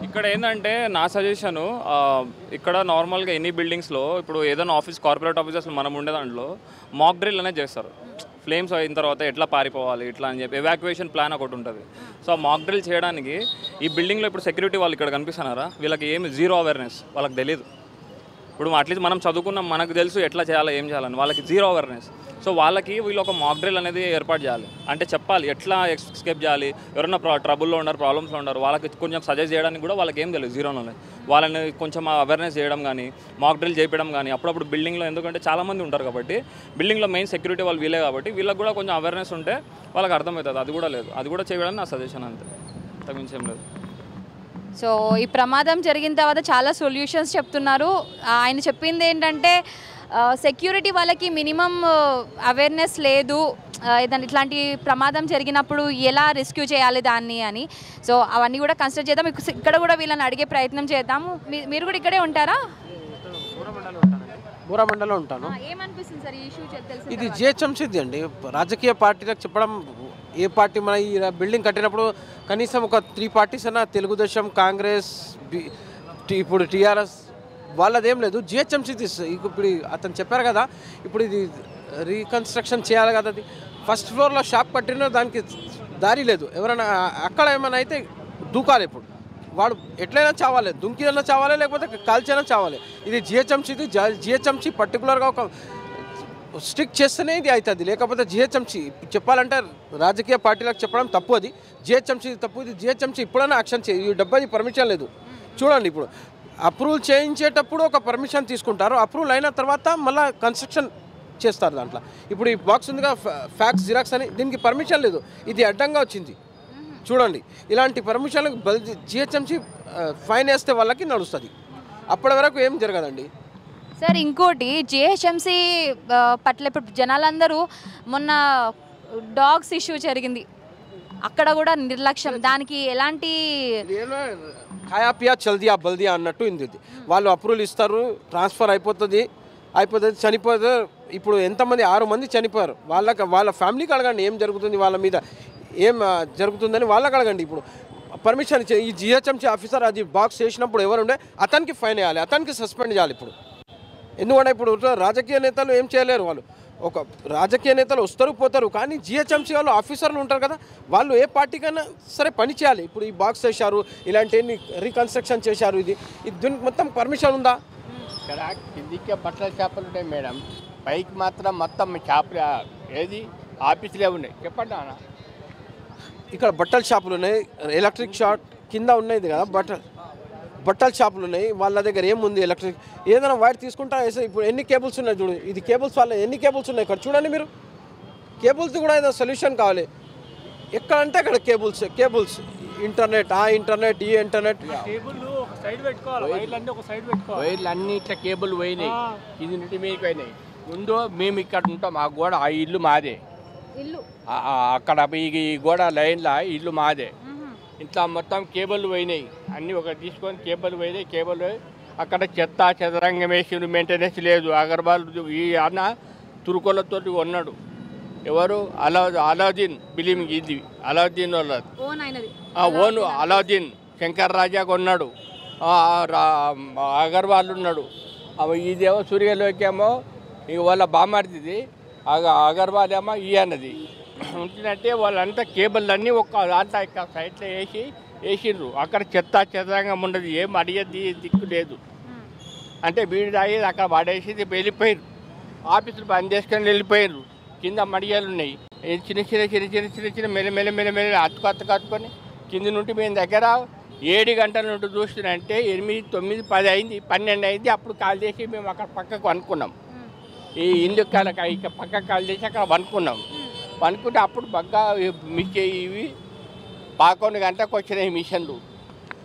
ఇక్కడ ఏంటంటే నా సజెషను, ఇక్కడ నార్మల్గా ఎనీ బిల్డింగ్స్లో ఇప్పుడు ఏదైనా ఆఫీస్, కార్పొరేట్ ఆఫీసెస్లో మనం ఉండే దాంట్లో మాక్ డ్రిల్ అనేది చేస్తారు. ఫ్లేమ్స్ అయిన తర్వాత ఎట్లా పారిపోవాలి ఇట్లా అని చెప్పి ఎవాక్యుయేషన్ ప్లాన్ ఒకటి ఉంటుంది. సో ఆ మాక్ డ్రిల్ చేయడానికి ఈ బిల్డింగ్లో ఇప్పుడు సెక్యూరిటీ వాళ్ళు ఇక్కడ కనిపిస్తున్నారా, వీళ్ళకి ఏమి జీరో అవేర్నెస్, వాళ్ళకి తెలియదు. ఇప్పుడు అట్లీస్ట్ మనం చదువుకున్నాం, మనకు తెలుసు ఎట్లా చేయాలి ఏం చేయాలని, వాళ్ళకి జీరో అవేర్నెస్. సో వాళ్ళకి వీళ్ళు ఒక మాక్ డ్రిల్ అనేది ఏర్పాటు చేయాలి. అంటే చెప్పాలి ఎట్లా ఎస్కేప్ చేయాలి, ఎవరైనా ట్రబుల్లో ఉన్నారు, ప్రాబ్లమ్స్లో ఉన్నారు, వాళ్ళకి కొంచెం సజెస్ట్ చేయడానికి కూడా వాళ్ళకి ఏం తెలియదు, జీరో నాలెడ్జ్. వాళ్ళని కొంచెం అవేర్నెస్ చేయడం కానీ, మాక్ డ్రిల్ చేయడం కానీ అప్పుడప్పుడు బిల్డింగ్లో, ఎందుకంటే చాలామంది ఉంటారు కాబట్టి బిల్డింగ్లో మెయిన్ సెక్యూరిటీ వాళ్ళు వీలే కాబట్టి వీళ్ళకి కూడా కొంచెం అవేర్నెస్ ఉంటే వాళ్ళకి అర్థమవుతుంది. అది కూడా లేదు, అది కూడా చేయడానికి నా సజెషన్ అంతే, తగ్గించేం లేదు. సో ఈ ప్రమాదం జరిగిన తర్వాత చాలా సొల్యూషన్స్ చెప్తున్నారు. ఆయన చెప్పింది ఏంటంటే సెక్యూరిటీ వాళ్ళకి మినిమం అవేర్నెస్ లేదు, ఏదైనా ఇట్లాంటి ప్రమాదం జరిగినప్పుడు ఎలా రెస్క్యూ చేయాలి దాన్ని అని. సో అవన్నీ కూడా కన్సిడర్ చేద్దాం. ఇక్కడ కూడా వీళ్ళని అడిగే ప్రయత్నం చేద్దాము. మీరు కూడా ఇక్కడే ఉంటారా? బూరామండలో ఉంటాను. ఏమనిపిస్తుంది సార్ ఈ ఇష్యూ? ఇది జిహెచ్ఎంసీది అండి. రాజకీయ పార్టీలకు చెప్పడం, ఏ పార్టీ మన ఈ బిల్డింగ్ కట్టినప్పుడు కనీసం ఒక 3 పార్టీస్ అన్నా, తెలుగుదేశం, కాంగ్రెస్, ఇప్పుడు టీఆర్ఎస్, వాళ్ళదేం లేదు. జిహెచ్ఎంసీది ఇప్పుడు అతను చెప్పారు కదా, ఇప్పుడు ఇది రీకన్స్ట్రక్షన్ చేయాలి కదా. అది 1st ఫ్లోర్లో షాప్ కట్టిన దానికి దారి లేదు. ఎవరైనా అక్కడ ఏమైనా అయితే దూకాలి. ఇప్పుడు వాడు ఎట్లయినా చావాలి, దుంకినైనా చావాలి, లేకపోతే కాల్చైనా చావాలి. ఇది జిహెచ్ఎంసీది. జిహెచ్ఎంసీ పర్టికులర్గా ఒక స్ట్రిక్ట్ చేస్తేనే ఇది అవుతుంది. లేకపోతే జిహెచ్ఎంసీ చెప్పాలంటే రాజకీయ పార్టీలకు చెప్పడం తప్పు, అది జిహెచ్ఎంసీ తప్పు. ఇది జిహెచ్ఎంసీ ఇప్పుడైనా యాక్షన్ చేయి. ఈ 70 పర్మిషన్ లేదు. చూడండి ఇప్పుడు అప్రూవల్ చేయించేటప్పుడు ఒక పర్మిషన్ తీసుకుంటారు, అప్రూవల్ అయిన తర్వాత మళ్ళీ కన్స్ట్రక్షన్ చేస్తారు దాంట్లో. ఇప్పుడు ఈ బాక్స్ ఉందిగా ఫ్యాక్స్ జిరాక్స్ అని, దీనికి పర్మిషన్ లేదు, ఇది అడ్డంగా వచ్చింది చూడండి. ఇలాంటి పర్మిషన్లకు జిహెచ్ఎంసీ ఫైన్ వేస్తే వాళ్ళకి నడుస్తుంది, అప్పటి వరకు ఏం జరగదండి. సార్ ఇంకోటి జిహెచ్ఎంసీ పట్ల ఇప్పుడు జనాలందరూ మొన్న డాగ్స్ ఇష్యూ జరిగింది, అక్కడ కూడా నిర్లక్ష్యం, దానికి ఎలాంటి ఖాయా పియా చల్దియా బల్దియా అన్నట్టు ఉంది. వాళ్ళు అప్రూవల్ ఇస్తారు, ట్రాన్స్ఫర్ అయిపోతుంది, చనిపోతే. ఇప్పుడు ఎంతమంది 6 మంది చనిపోయారు, వాళ్ళ ఫ్యామిలీకి అడగండి ఏం జరుగుతుంది, వాళ్ళ మీద ఏం జరుగుతుందని వాళ్ళకి అడగండి. ఇప్పుడు పర్మిషన్ ఇచ్చే ఈ జిహెచ్ఎంసీ ఆఫీసర్ అది బాక్స్ చేసినప్పుడు ఎవరు ఉండే అతనికి ఫైన్ వేయాలి, అతనికి సస్పెండ్ చేయాలి. ఇప్పుడు ఎందుకంటే ఇప్పుడు రాజకీయ నేతలు ఏం చేయలేరు, వాళ్ళు ఒక రాజకీయ నేతలు వస్తారు పోతారు, కానీ జిహెచ్ఎంసీ వాళ్ళు ఆఫీసర్లు ఉంటారు కదా, వాళ్ళు ఏ పార్టీకైనా సరే పని చేయాలి. ఇప్పుడు ఈ బాక్స్ చేశారు, ఇలాంటి రీకన్స్ట్రక్షన్ చేశారు, ఇది దీనికి మొత్తం పర్మిషన్ ఉందా? ఇక్కడ కిందికి బట్టల చేపలు ఉంటాయి మేడం, పైకి మాత్రం మొత్తం చేపలు ఏది ఆఫీసులే ఉన్నాయి. చెప్పండి అన్న, ఇక్కడ బట్టల షాపులు ఉన్నాయి, ఎలక్ట్రిక్ షాప్ కింద ఉన్నది కదా, బట్టల షాపులు ఉన్నాయి, వాళ్ళ దగ్గర ఏముంది ఎలక్ట్రిక్ ఏదైనా వైర్ తీసుకుంటా వేసే. ఇప్పుడు ఎన్ని కేబుల్స్ ఉన్నాయి చూడు, ఇది కేబుల్స్ వల్ల ఎన్ని కేబుల్స్ ఉన్నాయి ఇక్కడ చూడండి మీరు. కేబుల్స్ కూడా ఏదైనా సొల్యూషన్ కావాలి, ఎక్కడంటే అక్కడ కేబుల్స్ ఇంటర్నెట్, ఆ ఇంటర్నెట్, ఈ ఇంటర్నెట్, వైర్లు అన్ని ఇట్లా కేబుల్ పోయినాయి, ఇది నుండి మీకు పోయినాయి. ముందు మేము ఇక్కడ ఉంటాం, ఆ గోడ ఆ ఇల్లు మాదే, అక్కడ ఈ గోడ లైన్లో ఇల్లు మాదే. ఇట్లా మొత్తం కేబుల్ పోయినాయి, అన్నీ ఒకటి తీసుకొని కేబుల్ పోయినాయి. కేబుల్ పోయి అక్కడ చెత్త చదరంగం వేసి మెయింటెనెన్స్ లేదు. అగర్వాల్ ఈ అన్న తురుకోలతో ఉన్నాడు, ఎవరు అలావుద్దీన్ బిలీం, ఇది అలావుద్దీన్ వాళ్ళది ఓను, అలావుద్దీన్ శంకర్ రాజా కొన్నాడు, అగర్వాల్ ఉన్నాడు. ఇదేమో సూర్యలోకేమో ఇక వాళ్ళ బామార్ది, అగర్వాల్ ఏమో ఈ అన్నది ఉంటుందంటే వాళ్ళంతా కేబుల్ అన్నీ ఒక దాంట్లో ఇక్కడ సైట్లో వేసిండ్రు. అక్కడ చెత్త చెత్తరంగం ఉండదు, ఏం అడిగేది దిక్కు లేదు. అంటే బీడి తాగి అక్కడ పడేసి వెళ్ళిపోయారు, ఆఫీసులు బంద్ చేసుకొని వెళ్ళిపోయారు. కింద మడియాలు ఉన్నాయి, చిన్న చిన్న చిన్న చిన్న చిన్న చిన్న మెల్ల అత్తుకొని కింద నుండి మేము దగ్గర 7 గంటల నుండి చూస్తున్నాంటే 8, 9, 10 అయింది, 12 అయింది. అప్పుడు కాల్ చేసి మేము అక్కడ పక్కకు అనుకున్నాం, ఈ ఇల్లు ఇక పక్కకు కాల్ చేసి అక్కడ అనుకున్నాం. అనుకుంటే అప్పుడు బాగా ఇవి 11 గంటలకు వచ్చినాయి మిషన్లు.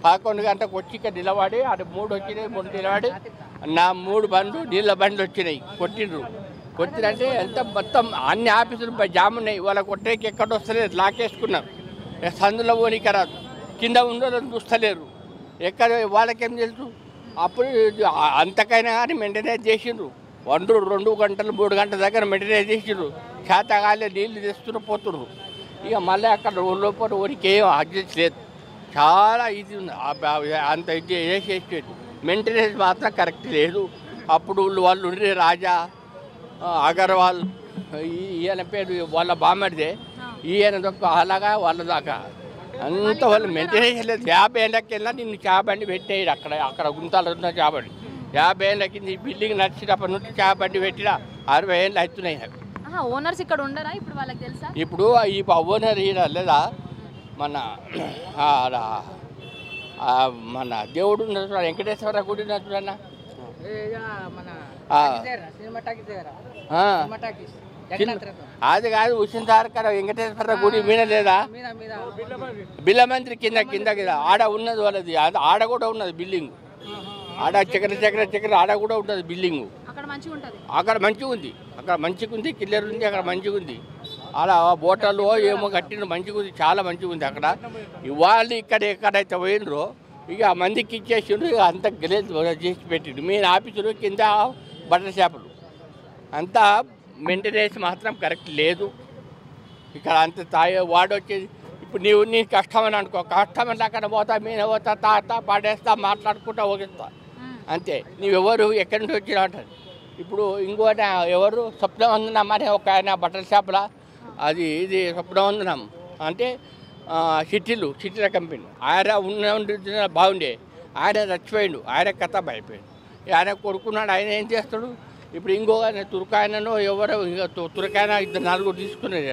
11 గంటకు వచ్చి ఇక్కడ నిలబడి అది 3 వచ్చినాయి, 3 నిలబడి నా 3 బండ్లు నీళ్ళ బండ్లు వచ్చినాయి, కొట్టినంటే ఎంత మొత్తం అన్ని ఆఫీసులు జామ్ ఉన్నాయి. వాళ్ళ కొట్టేకి ఎక్కడ వస్తలేదు, లాకేసుకున్నారు, సందులో పోనీకి రాదు, కింద ఉండదని చూస్తలేరు, ఎక్కడ వాళ్ళకేం తెలుసు. అప్పుడు అంతకైనా కానీ మెయింటెనెన్స్ చేసిండ్రు, 2 గంటలు 3 గంటల దగ్గర మెయింటెనెన్స్ చేసిండ్రు. చేతగాలే నీళ్ళు తెస్తున్న పోతున్నారు. ఇక మళ్ళీ అక్కడ లోపల ఊరికి ఏం అడ్జస్ట్ లేదు, చాలా ఇది ఉంది, అంత ఇది చేసేది. మెయింటెనెన్స్ మాత్రం కరెక్ట్ లేదు. అప్పుడు వాళ్ళు ఉండే రాజా అగర్వాల్ ఈయన పేరు వాళ్ళ బామ్మడిదే, ఈయన అలాగా వాళ్ళ దాకా అంత వాళ్ళు మెయింటెనెన్స్ లేదు. 50 ఏళ్ళకి వెళ్ళినా నిన్ను చాబండి పెట్టేది, అక్కడ గుంతాలు ఉన్న చాబండి 50 ఏళ్ళ కింద ఈ బిల్డింగ్ నడిచేటప్పటి నుంచి చాబండి పెట్టినా 60 ఏళ్ళు అవుతున్నాయి. ఓనర్స్ ఇక్కడ ఉండరా ఇప్పుడు, వాళ్ళకి తెలుసా? ఇప్పుడు ఈ ఓనర్ లేదా మన దేవుడు వెంకటేశ్వర గుడి అన్న, అది కాదు హుస్సేన్ సాగర్ వెంకటేశ్వర గుడి మీద లేదా, బిల్లమంత్రి కింద ఆడ ఉన్నది వాళ్ళది, ఆడ కూడా ఉన్నది బిల్డింగ్, ఆడ చక్ర ఆడ కూడా ఉంటుంది బిల్డింగు. అక్కడ మంచిగా ఉంది, కిల్లర్ ఉంది, అక్కడ మంచిగా ఉంది. అలా బోటలు ఏమో కట్టిన మంచిగా ఉంది, చాలా మంచిగా ఉంది. అక్కడ వాళ్ళు ఇక్కడ ఎక్కడైతే పోయినరో ఇక మందికి ఇచ్చేసిండ్రు, ఇక అంత గలేజ్ చేసి పెట్టిండు. మెయిన్ ఆఫీసులు కింద బట్టల షాపులు, అంతా మెయింటెనెన్స్ మాత్రం కరెక్ట్ లేదు. ఇక్కడ అంత వాడు వచ్చేది. ఇప్పుడు నీ కష్టమని అనుకో, కష్టమని అక్కడ పోతా, మీద పోతా, తాత పడేస్తా, మాట్లాడుకుంటా పోగిస్తా, అంతే. నీవెవరు ఎక్కడి నుంచి వచ్చినా అంటారు. ఇప్పుడు ఇంకోటి ఎవరు స్వప్నవందనం అనే ఒక ఆయన బట్టల షాపులా, అది ఇది స్వప్నవందనం అంటే సిటీల కంపెనీ. ఆయన ఉన్న బాగుండే, ఆయన చచ్చిపోయిండు, ఆయన కథ అయిపోయాడు. ఆయన కొడుకున్నాడు, ఆయన ఏం చేస్తాడు. ఇప్పుడు ఇంకో ఆయన తురకాయనో ఎవరో తురకాయన 2 4 తీసుకునేది,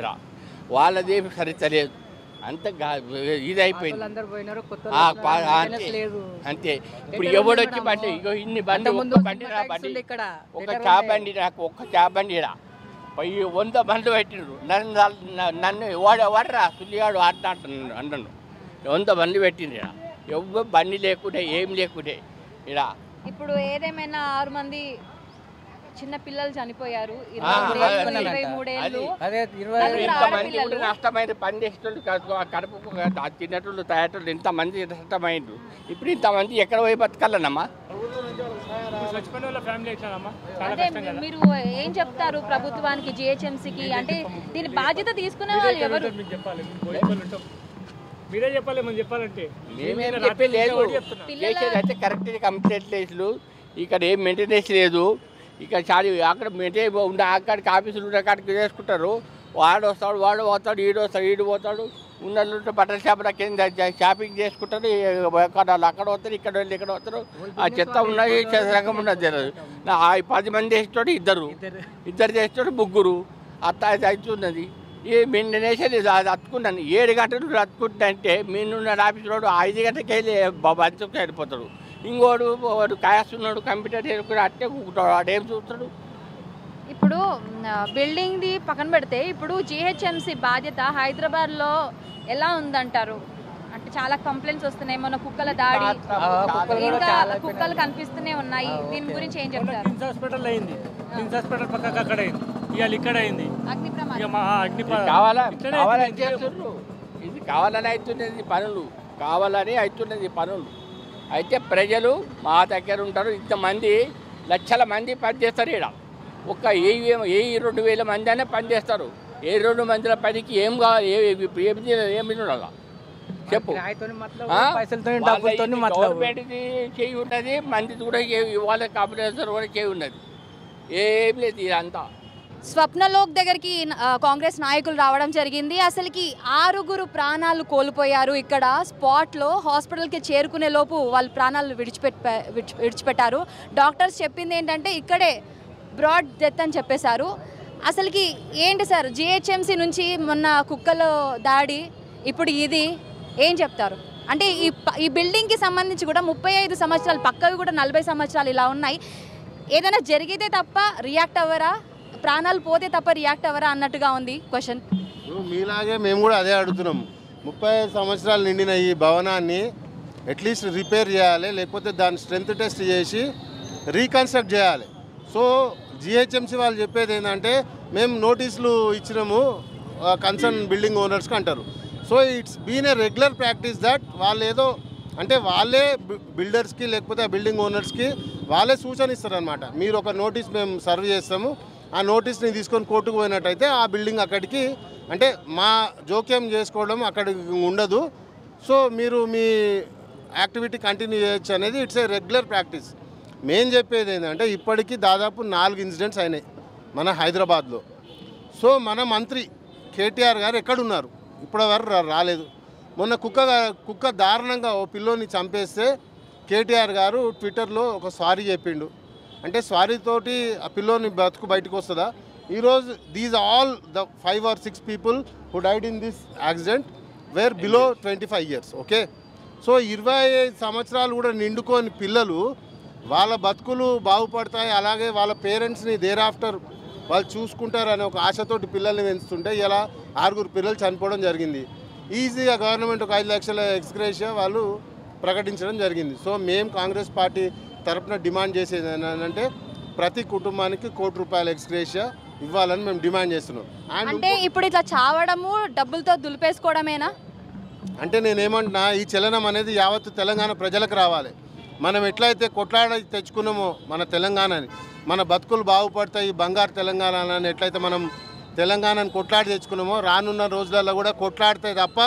వాళ్ళది సరిత లేదు. అంత ఇది అయిపోయింది. అంతే. ఇప్పుడు ఎవడు వచ్చి బండి ఇగో ఇన్ని బండి బండి రా బండి ఒక చా బండి నాకు ఒక్క చా బండి రా 100 బండ్లు పెట్టిండ్రు. నన్ను వాడరా సుల్లిగాడు ఆడుతా అన్నాను. 100 బండ్లు పెట్టిండ్రు. ఎవ్వరు బండి లేకుంటే ఏం లేకుంటే ఇలా. ఇప్పుడు ఏదేమైనా 6 మంది చిన్న పిల్లలు చనిపోయారు. నష్టమైన పని చేసేటోళ్ళు కడుపు తినేటోళ్ళు తయారు ఇంతమంది నష్టమైండ్రు. ఇప్పుడు ఇంతమంది ఎక్కడ పోయి బతకాలన్నమ్మా? మీరు ఏం చెప్తారు ప్రభుత్వానికి, జిహెచ్ఎంసీకి? అంటే దీని బాధ్యత తీసుకునే వాళ్ళు ఎవరు? మీరే చెప్పాలి. మనం చెప్పాలంటే మేమేం చెప్పలేదు. చేసేదైతే కరెక్ట్ కంప్లైంట్లు. ఇక్కడ ఏం మెయింటెనెన్స్ లేదు. ఇక్కడ చాలా అక్కడ మెయింటైన్ ఉండే అక్కడికి ఆఫీసులు ఉండే అక్కడికి చేసుకుంటారు. వాడు వస్తాడు, వాడు పోతాడు, ఈడు వస్తాడు, ఈడు పోతాడు. ఉన్న బట్టల షాపుల కింద షాపింగ్ చేసుకుంటారు. అక్కడ వస్తారు, ఇక్కడ వెళ్ళి ఇక్కడ వస్తారు. ఆ చెత్త ఉన్నది, రకం ఉన్నది. 10 మంది చేసేటోడు ఇద్దరు చేసేటోడు 3 అత్త అవుతున్నది. ఏ మెయింటెనెన్స్ లేదు. అది అతుకున్నాను 7 గంటలు అతుకుంటుంటే మీనున్న ఆఫీసు రోడ్డు 5 గంటలకి వెళ్ళి బంచుకు వెళ్ళిపోతాడు. ఇంకోడు వాడు కాస్తున్నాడు, కంప్యూటర్ చేసుకుని అట్టే కూకుంటాడు. వాడు ఏం చూస్తాడు? ఇప్పుడు బిల్డింగ్ది పక్కన పెడితే ఇప్పుడు జిహెచ్ఎంసీ బాధ్యత హైదరాబాద్లో ఎలా ఉందంటారు? అంటే చాలా కంప్లైంట్స్ వస్తున్నాయి. మన కుక్కల దాడి, ఇంకా కుక్కలు కనిపిస్తూనే ఉన్నాయి. దీని గురించి ఏం చెప్తారు? కిమ్స్ హాస్పిటల్ అయింది, కిమ్స్ హాస్పిటల్ పక్కకు అక్కడ అయింది, ఇవాళ ఇక్కడ అయింది. ఇది కావాలని అవుతున్నది పనులు, కావాలని అవుతున్నది పనులు. అయితే ప్రజలు మా దగ్గర ఉంటారు. ఇంతమంది లక్షల మంది పనిచేస్తారు. ఇక్కడ ఒక్క 2,000 మంది అనే పనిచేస్తారు. 2 మందిల పనికి ఏం కావాలి? ఏమి ఉండాలి చెప్పు? గవర్నమెంట్ది చేయి ఉన్నది, మంది కూడా వాళ్ళ కాంపిటీషన్ కూడా చేయి ఉన్నది. ఏం లేదు. ఇదంతా స్వప్నలోక్ దగ్గరికి కాంగ్రెస్ నాయకులు రావడం జరిగింది. అసలుకి 6 ప్రాణాలు కోల్పోయారు. ఇక్కడ స్పాట్లో హాస్పిటల్కి చేరుకునే లోపు వాళ్ళు ప్రాణాలు విడిచిపెట్టారు. డాక్టర్స్ చెప్పింది ఏంటంటే ఇక్కడే బ్రాడ్ డెత్ అని చెప్పేశారు. అసలుకి ఏంటి సార్, జిహెచ్ఎంసీ నుంచి మొన్న కుక్కల దాడి, ఇప్పుడు ఇది ఏం చెప్తారు? అంటే ఈ బిల్డింగ్కి సంబంధించి కూడా 35 సంవత్సరాలు, పక్కవి కూడా 40 సంవత్సరాలు ఇలా ఉన్నాయి. ఏదైనా జరిగితే తప్ప రియాక్ట్ అవ్వరా, ప్రాణాలు పోతే తప్ప రియాక్ట్ అవ్వరా అన్నట్టుగా ఉంది క్వశ్చన్. మీలాగే మేము కూడా అదే అడుగుతున్నాం. 35 సంవత్సరాలు నిండిన ఈ భవనాన్ని అట్లీస్ట్ రిపేర్ చేయాలి, లేకపోతే దాని స్ట్రెంత్ టెస్ట్ చేసి రీకన్స్ట్రక్ట్ చేయాలి. సో జిహెచ్ఎంసీ వాళ్ళు చెప్పేది ఏంటంటే మేము నోటీసులు ఇచ్చినాము కన్సర్న్ బిల్డింగ్ ఓనర్స్కి అంటారు. So it's been a regular practice that వాళ్ళు ఏదో అంటే వాళ్ళే బిల్డర్స్కి లేకపోతే ఆ బిల్డింగ్ ఓనర్స్కి వాళ్ళే సూచన ఇస్తారనమాట. మీరు ఒక నోటీస్ మేము సర్వ్ చేస్తాము, ఆ నోటీస్ని తీసుకొని కోర్టుకు పోయినట్టయితే ఆ బిల్డింగ్ అక్కడికి అంటే మా జోక్యం చేసుకోవడం అక్కడికి ఉండదు. సో మీరు మీ యాక్టివిటీ కంటిన్యూ చేయొచ్చు అనేది ఇట్స్ ఏ రెగ్యులర్ ప్రాక్టీస్. మేం చెప్పేది ఏంటంటే ఇప్పటికీ దాదాపు 4 ఇన్సిడెంట్స్ అయినాయి మన హైదరాబాద్లో. సో మన మంత్రి కేటీఆర్ గారు ఎక్కడున్నారు? ఇప్పటివరకు రాలేదు. మొన్న కుక్క దారుణంగా ఓ పిల్లోని చంపేస్తే కేటీఆర్ గారు ట్విట్టర్లో ఒక సారీ చెప్పిండు. అంటే సారీతోటి ఆ పిల్లోని బతుకు బయటకు వస్తుందా? ఈరోజు these all the 5 or 6 people who died in this accident were below 25 years. Okay, so 25 సంవత్సరాలు కూడా నిండుకొని పిల్లలు వాళ్ళ బతుకులు బాగుపడతాయి, అలాగే వాళ్ళ పేరెంట్స్ని దేర్ ఆఫ్టర్ వాళ్ళు చూసుకుంటారు అనే ఒక ఆశతోటి పిల్లల్ని పెంచుతుంటే ఇలా 6 పిల్లలు చనిపోవడం జరిగింది. ఈజీగా గవర్నమెంట్ ఒక 5 లక్షల ఎక్స్గ్రేషియా వాళ్ళు ప్రకటించడం జరిగింది. సో మేము కాంగ్రెస్ పార్టీ తరఫున డిమాండ్ చేసేది ఏంటంటే ప్రతి కుటుంబానికి ₹1,00,00,000 ఎక్స్గ్రేషియా ఇవ్వాలని మేము డిమాండ్ చేస్తున్నాం. అంటే ఇప్పుడు ఇట్లా చావడము డబ్బులతో దులిపేసుకోవడమేనా? అంటే నేనేమంటున్నా, ఈ చలనం అనేది యావత్తు తెలంగాణ ప్రజలకు రావాలి. మనం ఎట్లయితే కొట్లాడ తెచ్చుకున్నామో మన తెలంగాణని, మన బతుకులు బాగుపడతాయి, బంగారు తెలంగాణ అని ఎట్లయితే మనం తెలంగాణను కొట్లాడి తెచ్చుకున్నామో రానున్న రోజులలో కూడా కొట్లాడితే తప్ప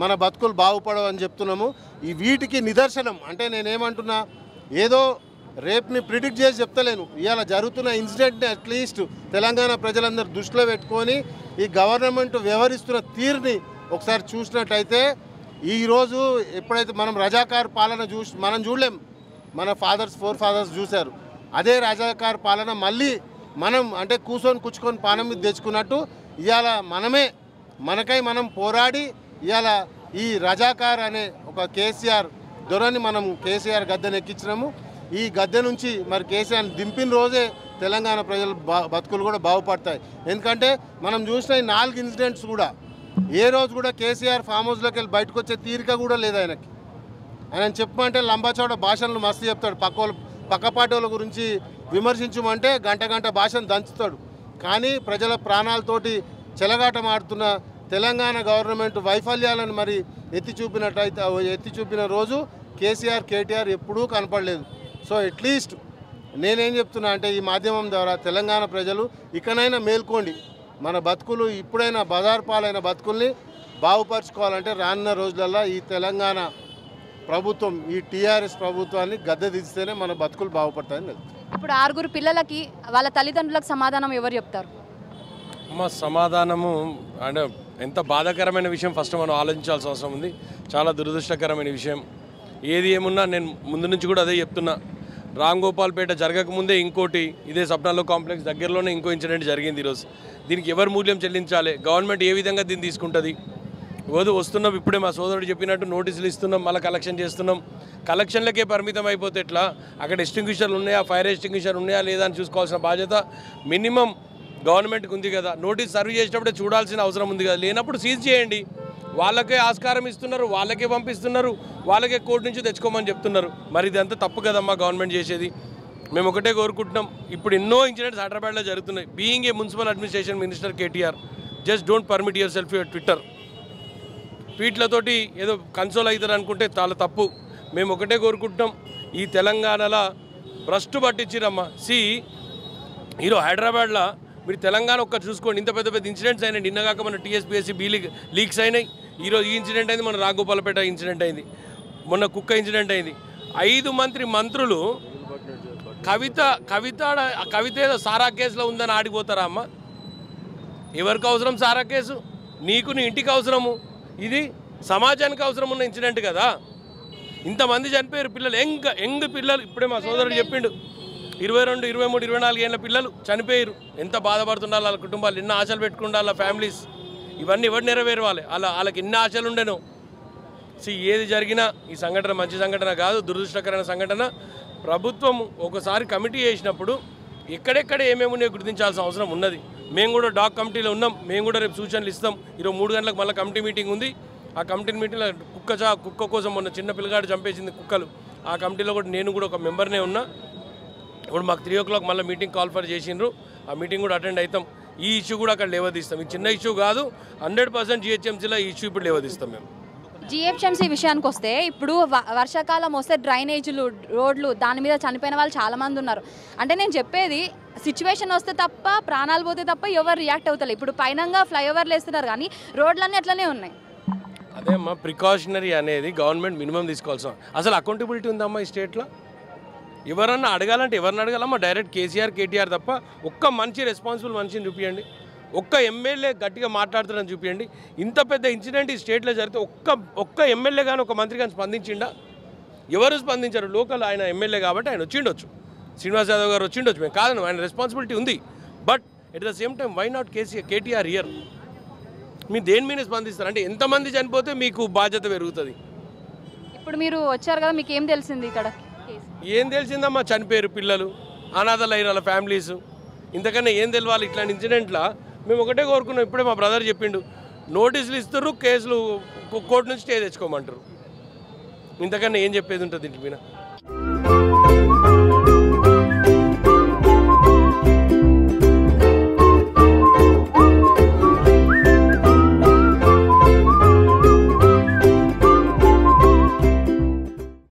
మన బతుకులు బాగుపడవు అని చెప్తున్నాము. ఈ వీటికి నిదర్శనం అంటే నేనేమంటున్నా, ఏదో రేపుని ప్రిడిక్ట్ చేసి చెప్తలేను. ఇవాళ జరుగుతున్న ఇన్సిడెంట్ని అట్లీస్ట్ తెలంగాణ ప్రజలందరూ దృష్టిలో పెట్టుకొని ఈ గవర్నమెంట్ వ్యవహరిస్తున్న తీరుని ఒకసారి చూసినట్టయితే ఈరోజు ఎప్పుడైతే మనం రజాకార్ పాలన మనం చూడలేం, మన ఫోర్ ఫాదర్స్ చూశారు. అదే రజాకార్ పాలన మళ్ళీ మనం అంటే కూర్చొని పానం మీద తెచ్చుకున్నట్టు ఇవాళ మనమే మనకై మనం పోరాడి ఇవాళ ఈ రజాకార్ అనే ఒక కేసీఆర్ దొరని మనం కేసీఆర్ గద్దెను ఎక్కించినాము. ఈ గద్దె నుంచి మరి కేసీఆర్ దింపిన రోజే తెలంగాణ ప్రజల బతుకులు కూడా బాగుపడతాయి. ఎందుకంటే మనం చూసిన ఈ 4 ఇన్సిడెంట్స్ కూడా ఏ రోజు కూడా కేసీఆర్ ఫామ్ హౌస్లోకి వెళ్ళి బయటకు వచ్చే తీరిక కూడా లేదు ఆయనకి. ఆయన చెప్పమంటే లంబాచోడ భాషలను మస్తు చెప్తాడు. పక్కపాటి వాళ్ళ గురించి విమర్శించమంటే గంట భాషను దంచుతాడు. కానీ ప్రజల ప్రాణాలతోటి చెలగాటమాడుతున్న తెలంగాణ గవర్నమెంట్ వైఫల్యాలను మరి ఎత్తి చూపిన రోజు కేసీఆర్ కేటీఆర్ ఎప్పుడూ కనపడలేదు. సో అట్లీస్ట్ నేనేం చెప్తున్నా అంటే ఈ మాధ్యమం ద్వారా తెలంగాణ ప్రజలు ఇకనైనా మేల్కోండి. మన బతుకులు ఇప్పుడైనా బజార్ పాలైన బతుకుల్ని బాగుపరుచుకోవాలంటే రానున్న రోజులలో ఈ తెలంగాణ ప్రభుత్వం ఈ టీఆర్ఎస్ ప్రభుత్వాన్ని గద్దె దిస్తేనే మన బతుకులు బాగుపడతాయని వెళ్తాం. ఇప్పుడు 6 పిల్లలకి వాళ్ళ తల్లిదండ్రులకు సమాధానం ఎవరు చెప్తారు? సమాధానము అంటే ఎంత బాధాకరమైన విషయం ఫస్ట్ మనం ఆలోచించాల్సిన అవసరం ఉంది. చాలా దురదృష్టకరమైన విషయం. ఏది ఏమున్నా నేను ముందు నుంచి కూడా అదే చెప్తున్నా. రామ్ గోపాల్పేట జరగకముందే ఇంకోటి ఇదే సప్నాలో కాంప్లెక్స్ దగ్గరలోనే ఇంకో ఇన్సిడెంట్ జరిగింది. ఈరోజు దీనికి ఎవరు మూల్యం చెల్లించాలి? గవర్నమెంట్ ఏ విధంగా దీన్ని తీసుకుంటుంది? వస్తున్నాం ఇప్పుడే మా సోదరుడు చెప్పినట్టు నోటీసులు ఇస్తున్నాం, మళ్ళీ కలెక్షన్ చేస్తున్నాం. కలెక్షన్లకే పరిమితం అయిపోతే ఎట్లా? అక్కడ ఎస్టింగ్విషర్లు ఉన్నాయా, ఫైర్ ఎస్టింగ్విషర్ ఉన్నాయా లేదా అని చూసుకోవాల్సిన బాధ్యత మినిమం గవర్నమెంట్కి ఉంది కదా. నోటీస్ సర్వ్ చేసేటప్పుడే చూడాల్సిన అవసరం ఉంది కదా. లేనప్పుడు సీజ్ చేయండి. వాళ్ళకే ఆస్కారం ఇస్తున్నారు, వాళ్ళకే పంపిస్తున్నారు, వాళ్ళకే కోర్టు నుంచి తెచ్చుకోమని చెప్తున్నారు. మరి ఇదంతా తప్పు కదమ్మా గవర్నమెంట్ చేసేది. మేము ఒకటే కోరుకుంటున్నాం. ఇప్పుడు ఎన్నో ఇన్సిడెంట్స్ హైదరాబాద్లో జరుగుతున్నాయి. Being a municipal administration minister KTR just don't permit your self your ట్వీట్లతోటి ఏదో కన్సోల్ అవుతారు అనుకుంటే చాలా తప్పు. మేము ఒకటే కోరుకుంటున్నాం. ఈ తెలంగాణలో భ్రష్టు పట్టించిరమ్మా. ఈరోజు హైదరాబాద్లో మీరు తెలంగాణ ఒక్క చూసుకోండి. ఇంత పెద్ద ఇన్సిడెంట్స్ అయినాయి. నిన్నగాక మన టీఎస్పీఎస్సీ లీక్స్ అయినాయి. ఈరోజు ఈ ఇన్సిడెంట్ అయింది, మన రాఘోపాలపేట ఇన్సిడెంట్ అయింది, మొన్న కుక్క ఇన్సిడెంట్ అయింది. 5 మంత్రులు కవిత ఏదో సారా కేసులో ఉందని ఆడిపోతారా అమ్మ? ఎవరికి అవసరం సారా కేసు? నీకు నీ ఇంటికి అవసరము. ఇది సమాజానికి అవసరం ఉన్న ఇన్సిడెంట్ కదా. ఇంతమంది చనిపోయారు పిల్లలు, యంగ్ పిల్లలు. ఇప్పుడే మా సోదరుడు చెప్పిండు 22, 23, 24 ఏళ్ళ పిల్లలు చనిపోయారు. ఎంత బాధపడుతుండాలి వాళ్ళ కుటుంబాలు, ఎన్ని ఆశలు పెట్టుకుంటారు వాళ్ళ ఫ్యామిలీస్. ఇవన్నీ ఎవరు నెరవేరవాలి? వాళ్ళకి ఎన్ని ఆశలు ఉండేనో. ఏది జరిగినా ఈ సంఘటన మంచి సంఘటన కాదు, దురదృష్టకరమైన సంఘటన. ప్రభుత్వం ఒకసారి కమిటీ చేసినప్పుడు ఎక్కడెక్కడ ఏమేమి ఉన్నాయో గుర్తించాల్సిన అవసరం ఉన్నది. మేము కూడా డాక్ కమిటీలో ఉన్నాం. మేము కూడా రేపు సూచనలు ఇస్తాం. ఈరోజు 3 గంటలకు మళ్ళీ కమిటీ మీటింగ్ ఉంది. ఆ కమిటీ మీటింగ్లో కుక్క కోసం మొన్న చిన్న పిల్లగాడు చంపేసింది కుక్కలు. ఆ కమిటీలో కూడా నేను కూడా ఒక మెంబర్నే ఉన్నా. ఇప్పుడు మాకు 3 o'clock మళ్ళీ మీటింగ్ కాల్ఫర్ చేసిండ్రు. ఆ మీటింగ్ కూడా అటెండ్ అవుతాం. ఈ ఇష్యూ కూడా అక్కడ లేవదీస్తాం. ఇది చిన్న ఇష్యూ కాదు. 100% జిహెచ్ఎంసీలో ఈ ఇష్యూ ఇప్పుడు లేవదీస్తాం మేము. జిహెచ్ఎంసీ విషయానికి వస్తే ఇప్పుడు వర్షాకాలం వస్తే డ్రైనేజీలు, రోడ్లు, దాని మీద చనిపోయిన వాళ్ళు చాలామంది ఉన్నారు. అంటే నేను చెప్పేది సిచ్యువేషన్ వస్తే తప్ప, ప్రాణాలు పోతే తప్ప ఎవరు రియాక్ట్ అవుతారు. ఇప్పుడు పైనంగా ఫ్లైఓవర్లు వేస్తున్నారు కానీ రోడ్లన్నీ అట్లనే ఉన్నాయి. అదే అమ్మా, ప్రికాషనరీ అనేది గవర్నమెంట్ మినిమం తీసుకోవాల్సిన. అసలు అకౌంటబిలిటీ ఉందమ్మా ఈ స్టేట్లో? ఎవరన్నా అడగాలంటే ఎవరిని అడగాలమ్మా? డైరెక్ట్ కేసీఆర్ కేటీఆర్ తప్ప ఒక్క మంచి రెస్పాన్సిబుల్ మనిషిని చూపించండి. ఒక్క ఎమ్మెల్యే గట్టిగా మాట్లాడుతున్నారని చూపించండి. ఇంత పెద్ద ఇన్సిడెంట్ ఈ స్టేట్లో జరిగితే ఒక్క ఎమ్మెల్యే కానీ ఒక మంత్రి కానీ స్పందించిండా? ఎవరు స్పందించారు? లోకల్ ఆయన ఎమ్మెల్యే కాబట్టి ఆయన వచ్చిండొచ్చు, శ్రీనివాస్ యాదవ్ గారు వచ్చిండొచ్చు. మేము కాదను, ఆయన రెస్పాన్సిబిలిటీ ఉంది. But at the same time why not KTR here? మీరు దేని మీద స్పందిస్తారు? అంటే ఎంతమంది చనిపోతే మీకు బాధ్యత పెరుగుతుంది. ఇప్పుడు మీరు వచ్చారు కదా, మీకు ఏం తెలిసింది ఇక్కడ? ఏం తెలిసిందమ్మా? చనిపోయారు పిల్లలు, అనాథలు అయిన వాళ్ళ ఫ్యామిలీస్. ఇంతకన్నా ఏం తెలియాలి ఇట్లాంటి ఇన్సిడెంట్లో? మేము ఒకటే కోరుకున్నాం. ఇప్పుడే మా బ్రదర్ చెప్పిండు, నోటీసులు ఇస్తారు, కేసులు కోర్టు నుంచి స్టే తెచ్చుకోమంటారు. ఇంతకన్నా ఏం చెప్పేది ఉంటుంది ఇంటి మీద?